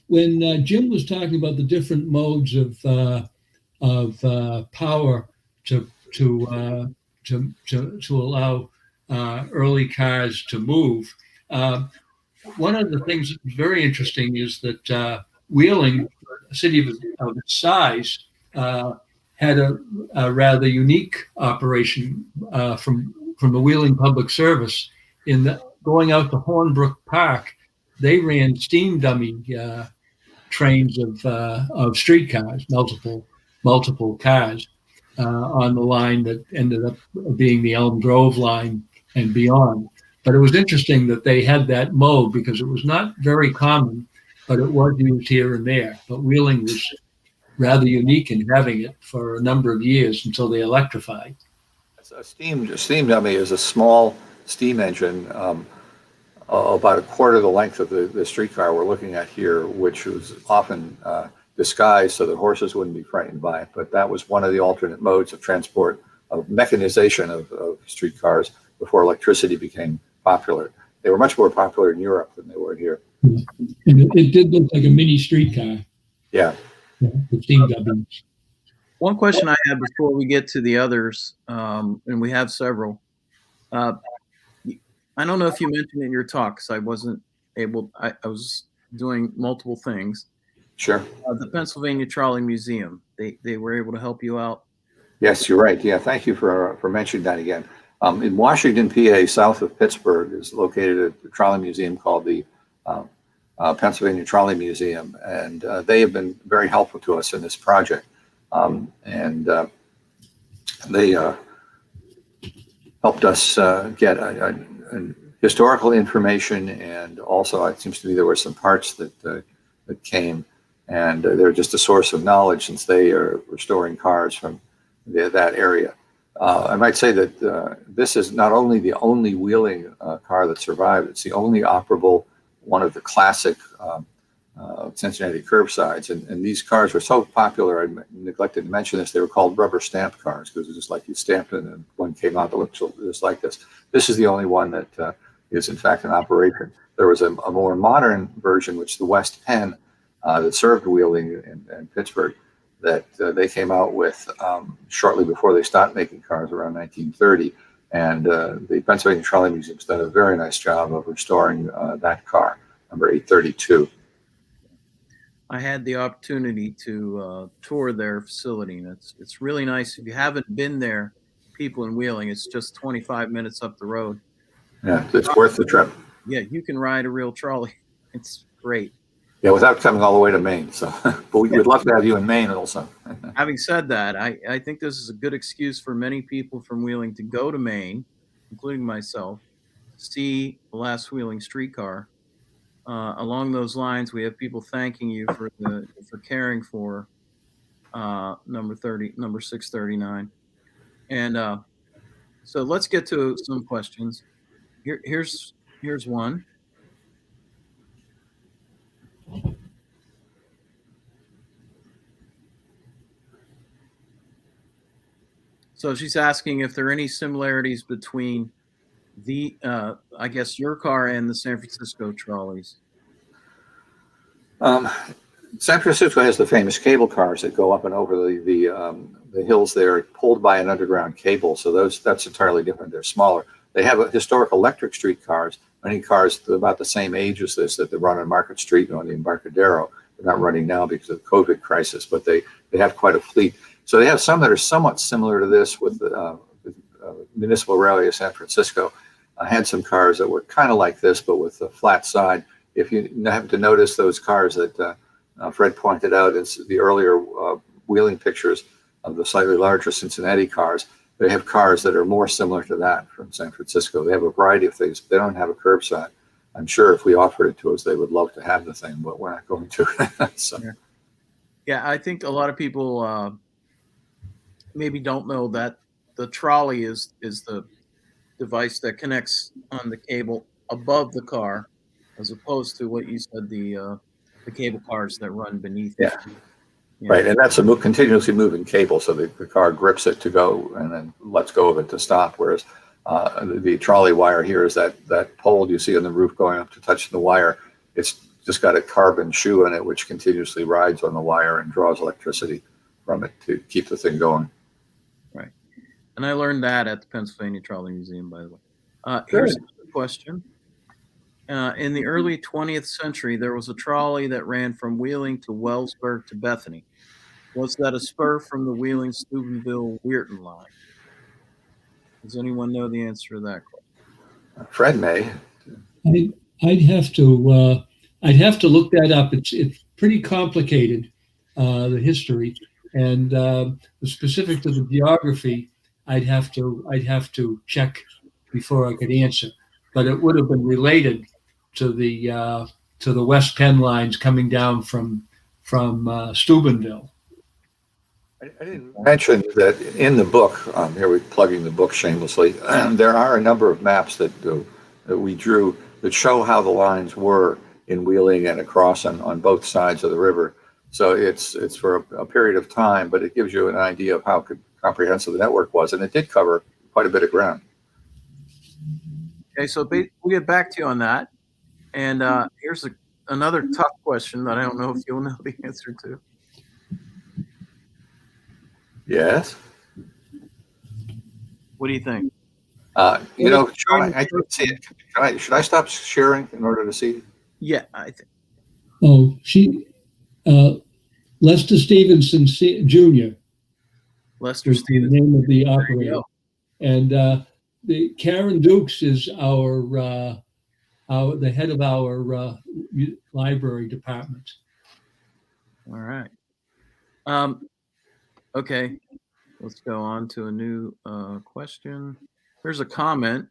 S4: When Jim was talking about the different modes of power to allow early cars to move, one of the things that's very interesting is that Wheeling, a city of its size, had a rather unique operation from the Wheeling Public Service in going out to Hornbrook Park. They ran steam dummy trains of streetcars, multiple cars on the line that ended up being the Elm Grove line
S3: and beyond. But it was interesting that they had that mode because it was not very common, but it was used here and there. But Wheeling was rather unique in having it for a number of years until they electrified.
S2: A steam dummy is a small steam engine, about a quarter the length of the streetcar we're looking at here, which was often disguised so that horses wouldn't be frightened by it. But that was one of the alternate modes of transport, of mechanization of streetcars before electricity became popular. They were much more popular in Europe than they were here.
S3: And it did look like a mini streetcar.
S2: Yeah.
S3: With steam dummies.
S1: One question I have before we get to the others, and we have several. I don't know if you mentioned it in your talk, because I wasn't able. I was doing multiple things.
S2: Sure.
S1: The Pennsylvania Trolley Museum. They were able to help you out.
S2: Yes, you're right. Yeah, thank you for mentioning that again. In Washington, PA, south of Pittsburgh, is located a trolley museum called the Pennsylvania Trolley Museum, and they have been very helpful to us in this project. They helped us get historical information, and also it seems to me there were some parts that came, and they're just a source of knowledge since they are restoring cars from that area. I might say that this is not only the only Wheeling car that survived, it's the only operable one of the classic Cincinnati curbsides. And these cars were so popular, I neglected to mention this, they were called rubber stamp cars because it's just like you stamped it and one came out that looks just like this. This is the only one that is in fact in operation. There was a more modern version, which the West Penn that served Wheeling and Pittsburgh, that they came out with shortly before they stopped making cars around 1930. And the Pennsylvania Trolley Museum's done a very nice job of restoring that car, number 832.
S1: I had the opportunity to tour their facility, and it's really nice. If you haven't been there, people in Wheeling, it's just 25 minutes up the road.
S2: Yeah, it's worth the trip.
S1: Yeah, you can ride a real trolley. It's great.
S2: Yeah, without coming all the way to Maine. So, but we'd love to have you in Maine also.
S1: Having said that, I think this is a good excuse for many people from Wheeling to go to Maine, including myself, see the last Wheeling streetcar. Along those lines, we have people thanking you for caring for number 639. And so let's get to some questions. Here's one. So she's asking if there are any similarities between I guess your car and the San Francisco trolleys.
S2: San Francisco has the famous cable cars that go up and over the hills there, pulled by an underground cable. So that's entirely different. They're smaller. They have historic electric streetcars, many cars about the same age as this, that they run on Market Street and on the Embarcadero. They're not running now because of the COVID crisis, but they have quite a fleet. So they have some that are somewhat similar to this with the Municipal Railway of San Francisco. I had some cars that were kind of like this, but with a flat side. If you happen to notice those cars that Fred pointed out, it's the earlier Wheeling pictures of the slightly larger Cincinnati cars. They have cars that are more similar to that from San Francisco. They have a variety of things. They don't have a curbside. I'm sure if we offered it to us, they would love to have the thing, but we're not going to. So.
S1: Yeah, I think a lot of people maybe don't know that the trolley is the device that connects on the cable above the car, as opposed to what you said, the cable cars that run beneath.
S2: Yeah. Right, and that's a continuously moving cable, so the car grips it to go and then lets go of it to stop, whereas the trolley wire here is that pole you see on the roof going up to touch the wire. It's just got a carbon shoe in it which continuously rides on the wire and draws electricity from it to keep the thing going.
S1: Right, and I learned that at the Pennsylvania Trolley Museum, by the way. Here's a question. In the early 20th century, there was a trolley that ran from Wheeling to Wellsburg to Bethany. Was that a spur from the Wheeling, Steubenville, Weirton line? Does anyone know the answer to that question?
S2: Fred may.
S3: I'd have to look that up. It's pretty complicated, the history, and the specific to the geography. I'd have to check before I could answer. But it would have been related to the West Penn lines coming down from Steubenville.
S2: I didn't mention that in the book, here we're plugging the book shamelessly, there are a number of maps that we drew that show how the lines were in Wheeling and across on both sides of the river. So it's for a period of time, but it gives you an idea of how comprehensive the network was, and it did cover quite a bit of ground.
S1: Okay, so we'll get back to you on that. And here's another tough question that I don't know if you'll know the answer to.
S2: Yes.
S1: What do you think?
S2: Sean, I can't see it. Should I stop sharing in order to see?
S1: Yeah, I think.
S3: Oh, Lester Stevenson Jr.
S1: Lester
S3: is the
S1: Stevens.
S3: name of the operator. And the Karen Dukes is the head of our library department.
S1: All right. Okay, let's go on to a new question. Here's a comment.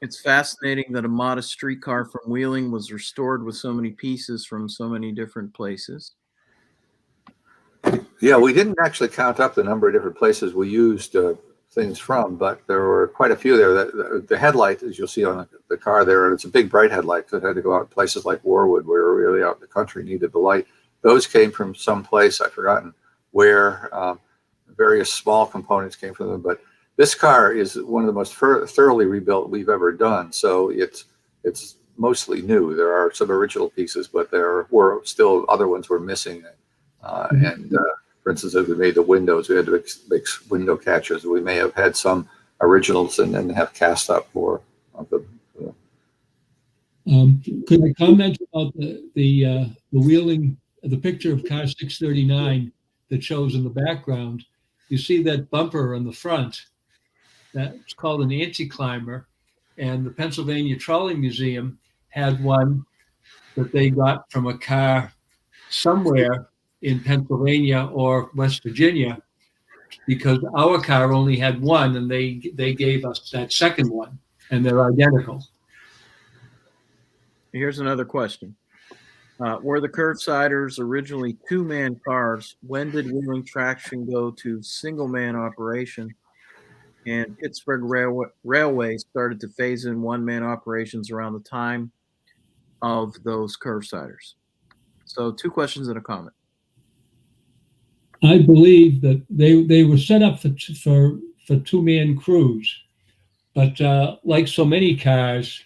S1: It's fascinating that a modest streetcar from Wheeling was restored with so many pieces from so many different places.
S2: Yeah, we didn't actually count up the number of different places we used things from, but there were quite a few there. The headlight, as you'll see on the car there, and it's a big bright headlight that had to go out to places like Warwood, where really out in the country needed the light. Those came from some place, I've forgotten where. Various small components came from them, but this car is one of the most thoroughly rebuilt we've ever done. So it's mostly new. There are some original pieces, but there were still other ones were missing. And for instance, as we made the windows, we had to make window catchers. We may have had some originals and then have cast up more of them.
S3: Could I comment about the Wheeling, the picture of car 639 that shows in the background? You see that bumper on the front. That's called an anti-climber, and the Pennsylvania Trolley Museum had one that they got from a car somewhere in Pennsylvania or West Virginia, because our car only had one, and they gave us that second one, and they're identical.
S1: Here's another question. Were the Curbsiders originally two-man cars? When did Wheeling Traction go to single-man operation? And Pittsburgh Railway started to phase in one-man operations around the time of those Curbsiders. So 2 questions and a comment.
S3: I believe that they were set up for two-man crews, but like so many cars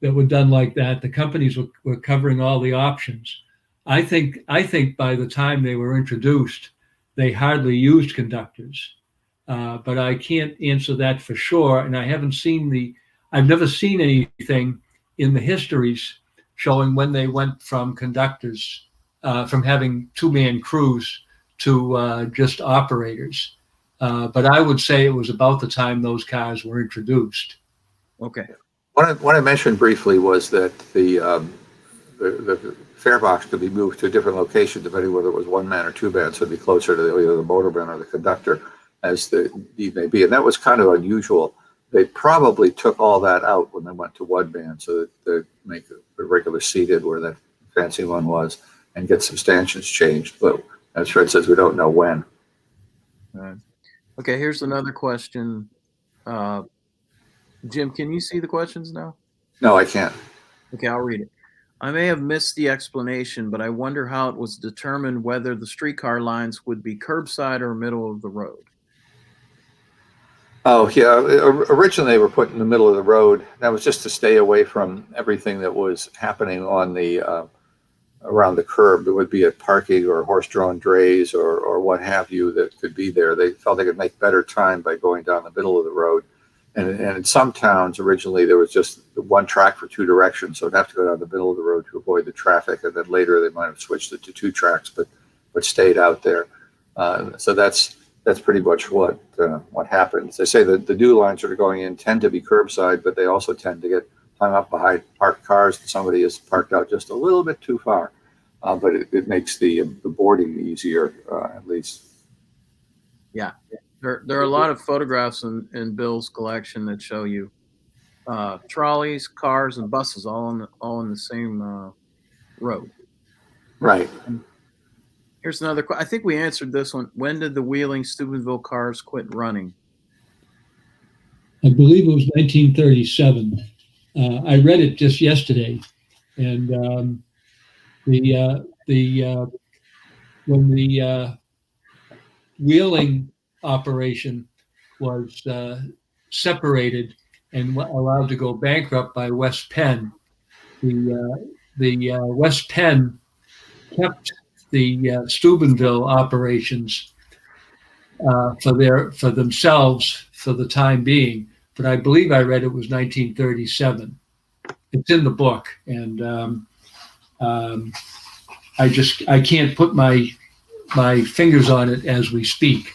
S3: that were done like that, the companies were covering all the options. I think by the time they were introduced, they hardly used conductors. But I can't answer that for sure, and I've never seen anything in the histories showing when they went from conductors, from having two-man crews to just operators. But I would say it was about the time those cars were introduced.
S1: Okay.
S2: What I mentioned briefly was that the fare box could be moved to a different location depending whether it was one man or two man, so it'd be closer to either the motorman or the conductor, as the need may be. And that was kind of unusual. They probably took all that out when they went to one man, so that they make a regular seated where that fancy one was, and get some stanchions changed. But as Fred says, we don't know when.
S1: Okay, here's another question. Jim, can you see the questions now?
S2: No, I can't.
S1: Okay, I'll read it. I may have missed the explanation, but I wonder how it was determined whether the streetcar lines would be curbside or middle of the road.
S2: Oh, yeah. Originally, they were put in the middle of the road. That was just to stay away from everything that was happening on the around the curb. There would be a parking or horse-drawn drays or what have you that could be there. They felt they could make better time by going down the middle of the road. And in some towns, originally, there was just one track for 2 directions, so it'd have to go down the middle of the road to avoid the traffic. And then later, they might have switched it to 2 tracks, but stayed out there. So that's pretty much what happens. They say that the new lines that are going in tend to be curbside, but they also tend to get hung up behind parked cars that somebody has parked out just a little bit too far. But it makes the boarding easier, at least.
S1: Yeah. There are a lot of photographs in Bill's collection that show you trolleys, cars, and buses all in the same road.
S2: Right.
S1: Here's another. I think we answered this one. When did the Wheeling Steubenville cars quit running?
S4: I believe it was 1937. I read it just yesterday, and when the Wheeling operation was separated and allowed to go bankrupt by West Penn, the West Penn kept the Steubenville operations for themselves for the time being. But I believe I read it was 1937. It's in the book, and I can't put my fingers on it as we speak.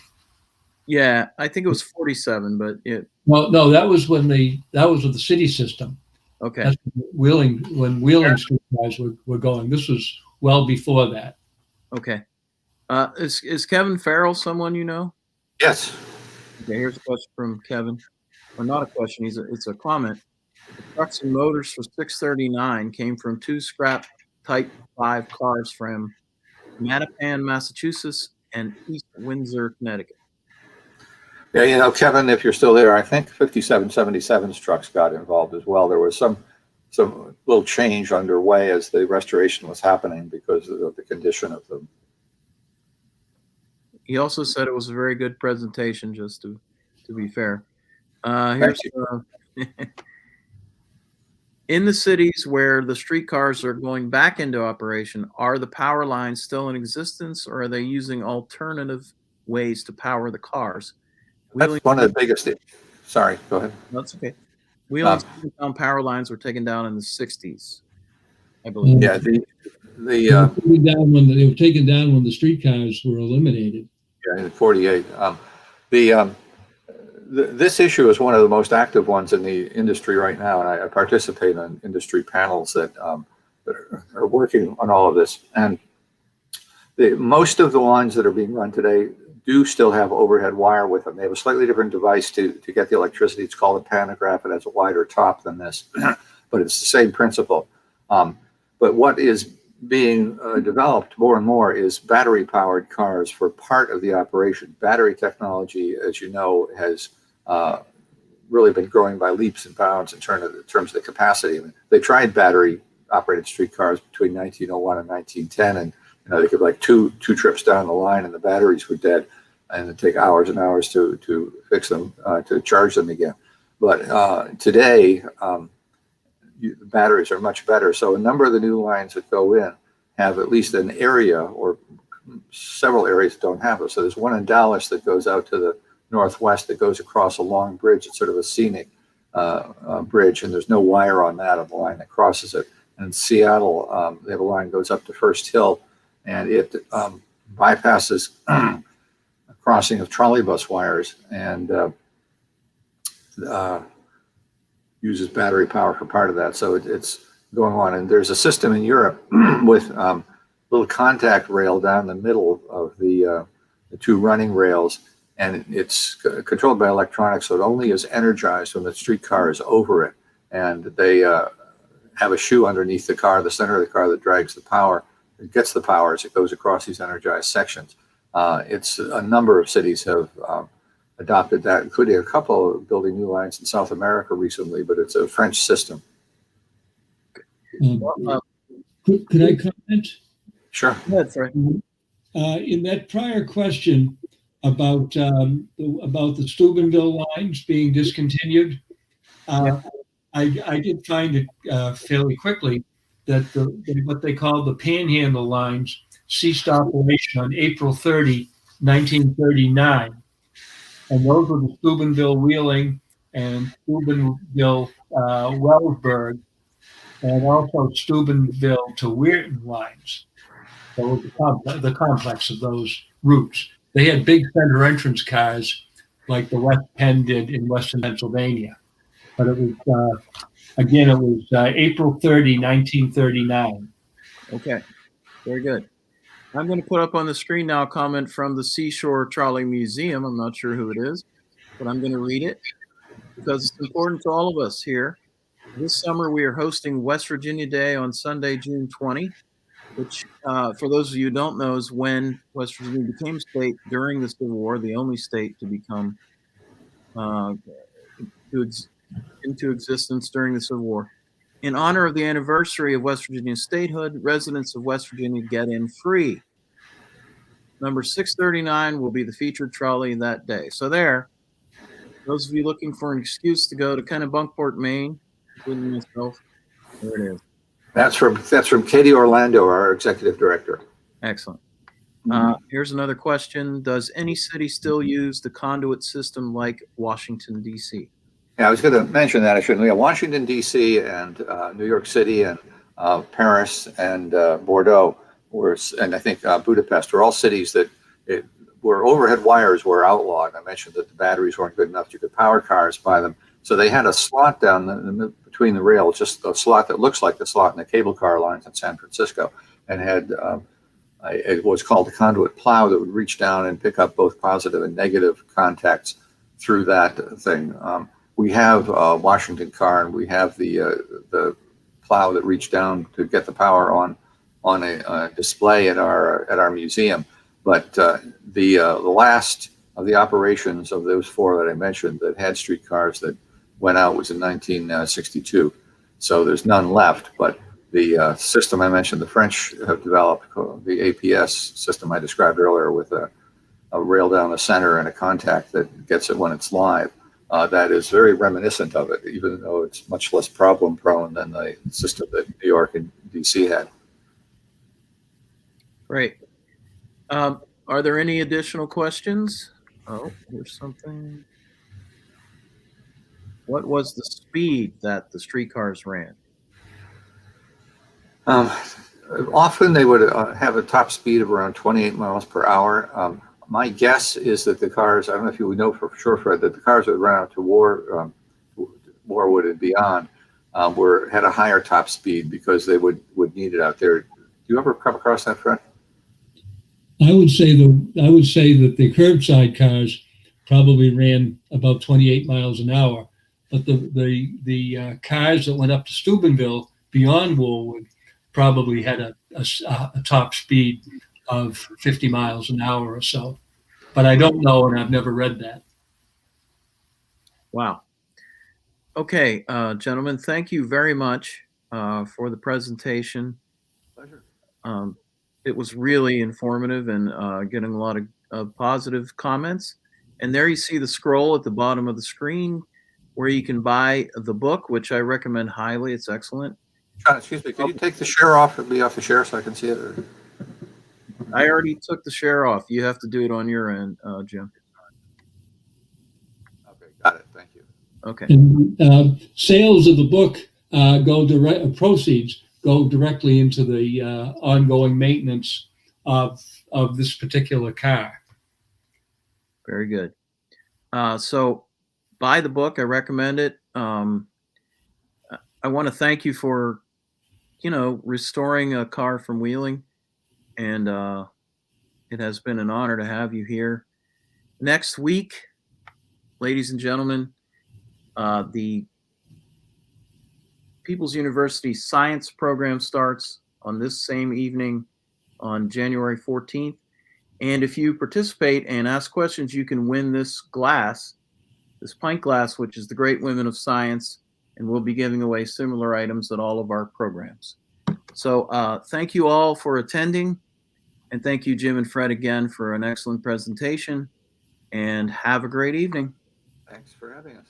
S1: Yeah, I think it was 47, but it.
S4: Well, no, that was with the city system.
S1: Okay.
S4: That's when Wheeling streetcars were going. This was well before that.
S1: Okay. Is Kevin Farrell someone you know?
S2: Yes.
S1: Okay, here's a question from Kevin. Or not a question, it's a comment. The trucks and motors for 639 came from 2 scrap Type 5 cars from Mattapan, Massachusetts, and East Windsor, Connecticut.
S2: Yeah, Kevin, if you're still there, I think 5777's trucks got involved as well. There was some little change underway as the restoration was happening because of the condition of them.
S1: He also said it was a very good presentation, just to be fair. Here's in the cities where the streetcars are going back into operation, are the power lines still in existence, or are they using alternative ways to power the cars?
S2: That's one of the biggest things. Sorry, go ahead.
S1: That's okay. Wheeling power lines were taken down in the 60s, I believe.
S2: Yeah, they
S4: were taken down when the streetcars were eliminated.
S2: Yeah, in 48. This issue is one of the most active ones in the industry right now, and I participate in industry panels that are working on all of this. And most of the lines that are being run today do still have overhead wire with them. They have a slightly different device to get the electricity. It's called a pantograph. It has a wider top than this, but it's the same principle. But what is being developed more and more is battery-powered cars for part of the operation. Battery technology, as you know, has really been growing by leaps and bounds in terms of the capacity. I mean, they tried battery-operated streetcars between 1901 and 1910, and they could like two trips down the line, and the batteries were dead, and it'd take hours and hours to fix them, to charge them again. But today, the batteries are much better. So a number of the new lines that go in have at least an area, or several areas that don't have it. So there's one in Dallas that goes out to the northwest that goes across a long bridge. It's sort of a scenic bridge, and there's no wire on that, on the line that crosses it. And in Seattle, they have a line that goes up to First Hill, and it bypasses a crossing of trolleybus wires and uses battery power for part of that. So it's going on. And there's a system in Europe with a little contact rail down the middle of the 2 running rails, and it's controlled by electronics, so it only is energized when the streetcar is over it. And they have a shoe underneath the car, the center of the car, that drags the power. It gets the power as it goes across these energized sections. It's a number of cities have adopted that, including a couple building new lines in South America recently, but it's a French system.
S4: Could I comment?
S2: Sure.
S1: That's right.
S4: In that prior question about the Steubenville lines being discontinued, I did find it fairly quickly that what they call the Panhandle lines ceased operation on April 30, 1939. And those were the Steubenville Wheeling and Steubenville Wellsburg, and also Steubenville to Weirton lines. So the complex of those routes. They had big center entrance cars like the West Penn did in Western Pennsylvania. But it was, April 30, 1939.
S1: Okay, very good. I'm going to put up on the screen now a comment from the Seashore Trolley Museum. I'm not sure who it is, but I'm going to read it because it's important to all of us here. This summer, we are hosting West Virginia Day on Sunday, June 20, which, for those of you who don't know, is when West Virginia became a state during the Civil War, the only state to become into existence during the Civil War. In honor of the anniversary of West Virginia's statehood, residents of West Virginia get in free. Number 639 will be the featured trolley that day. So there, those of you looking for an excuse to go to Kennebunkport, Maine, including myself, there it is.
S2: That's from Katie Orlando, our executive director.
S1: Excellent. Here's another question. Does any city still use the conduit system like Washington, D.C.?
S2: Yeah, I was going to mention that. I shouldn't. Yeah, Washington, D.C. and New York City and Paris and Bordeaux and I think Budapest were all cities that where overhead wires were outlawed. I mentioned that the batteries weren't good enough. You could power cars by them. So they had a slot down between the rails, just a slot that looks like the slot in the cable car lines in San Francisco, and had it was called a conduit plow that would reach down and pick up both positive and negative contacts through that thing. We have a Washington car, and we have the plow that reached down to get the power on a display at our museum. But the last of the operations of those four that I mentioned that had streetcars that went out was in 1962. So there's none left. But the system I mentioned, the French have developed, the APS system I described earlier, with a rail down the center and a contact that gets it when it's live. That is very reminiscent of it, even though it's much less problem prone than the system that New York and DC had.
S1: Great. Are there any additional questions? Oh, here's something. What was the speed that the streetcars ran?
S2: Often they would have a top speed of around 28 miles per hour. My guess is that the cars, I don't know if you would know for sure, Fred, that the cars that ran out to Warwood and beyond had a higher top speed because they would need it out there. Do you ever come across that, Fred?
S4: I would say that the curbside cars probably ran about 28 miles an hour, but the cars that went up to Steubenville beyond Warwood probably had a top speed of 50 miles an hour or so. But I don't know, and I've never read that.
S1: Wow. Okay, gentlemen, thank you very much for the presentation.
S2: Pleasure.
S1: It was really informative and getting a lot of positive comments. And there you see the scroll at the bottom of the screen where you can buy the book, which I recommend highly. It's excellent.
S2: John, excuse me, can you take the share off and be off the share so I can see it? Or?
S1: I already took the share off. You have to do it on your end, Jim.
S2: Okay, got it. Thank you.
S1: Okay.
S4: And sales of the book proceeds go directly into the ongoing maintenance of this particular car.
S1: Very good. So buy the book. I recommend it. I want to thank you for, restoring a car from Wheeling. And it has been an honor to have you here. Next week, ladies and gentlemen, the People's University Science program starts on this same evening on January 14th. And if you participate and ask questions, you can win this glass, this pint glass, which is the Great Women of Science. And we'll be giving away similar items at all of our programs. So thank you all for attending. And thank you, Jim and Fred, again for an excellent presentation. And have a great evening.
S2: Thanks for having us.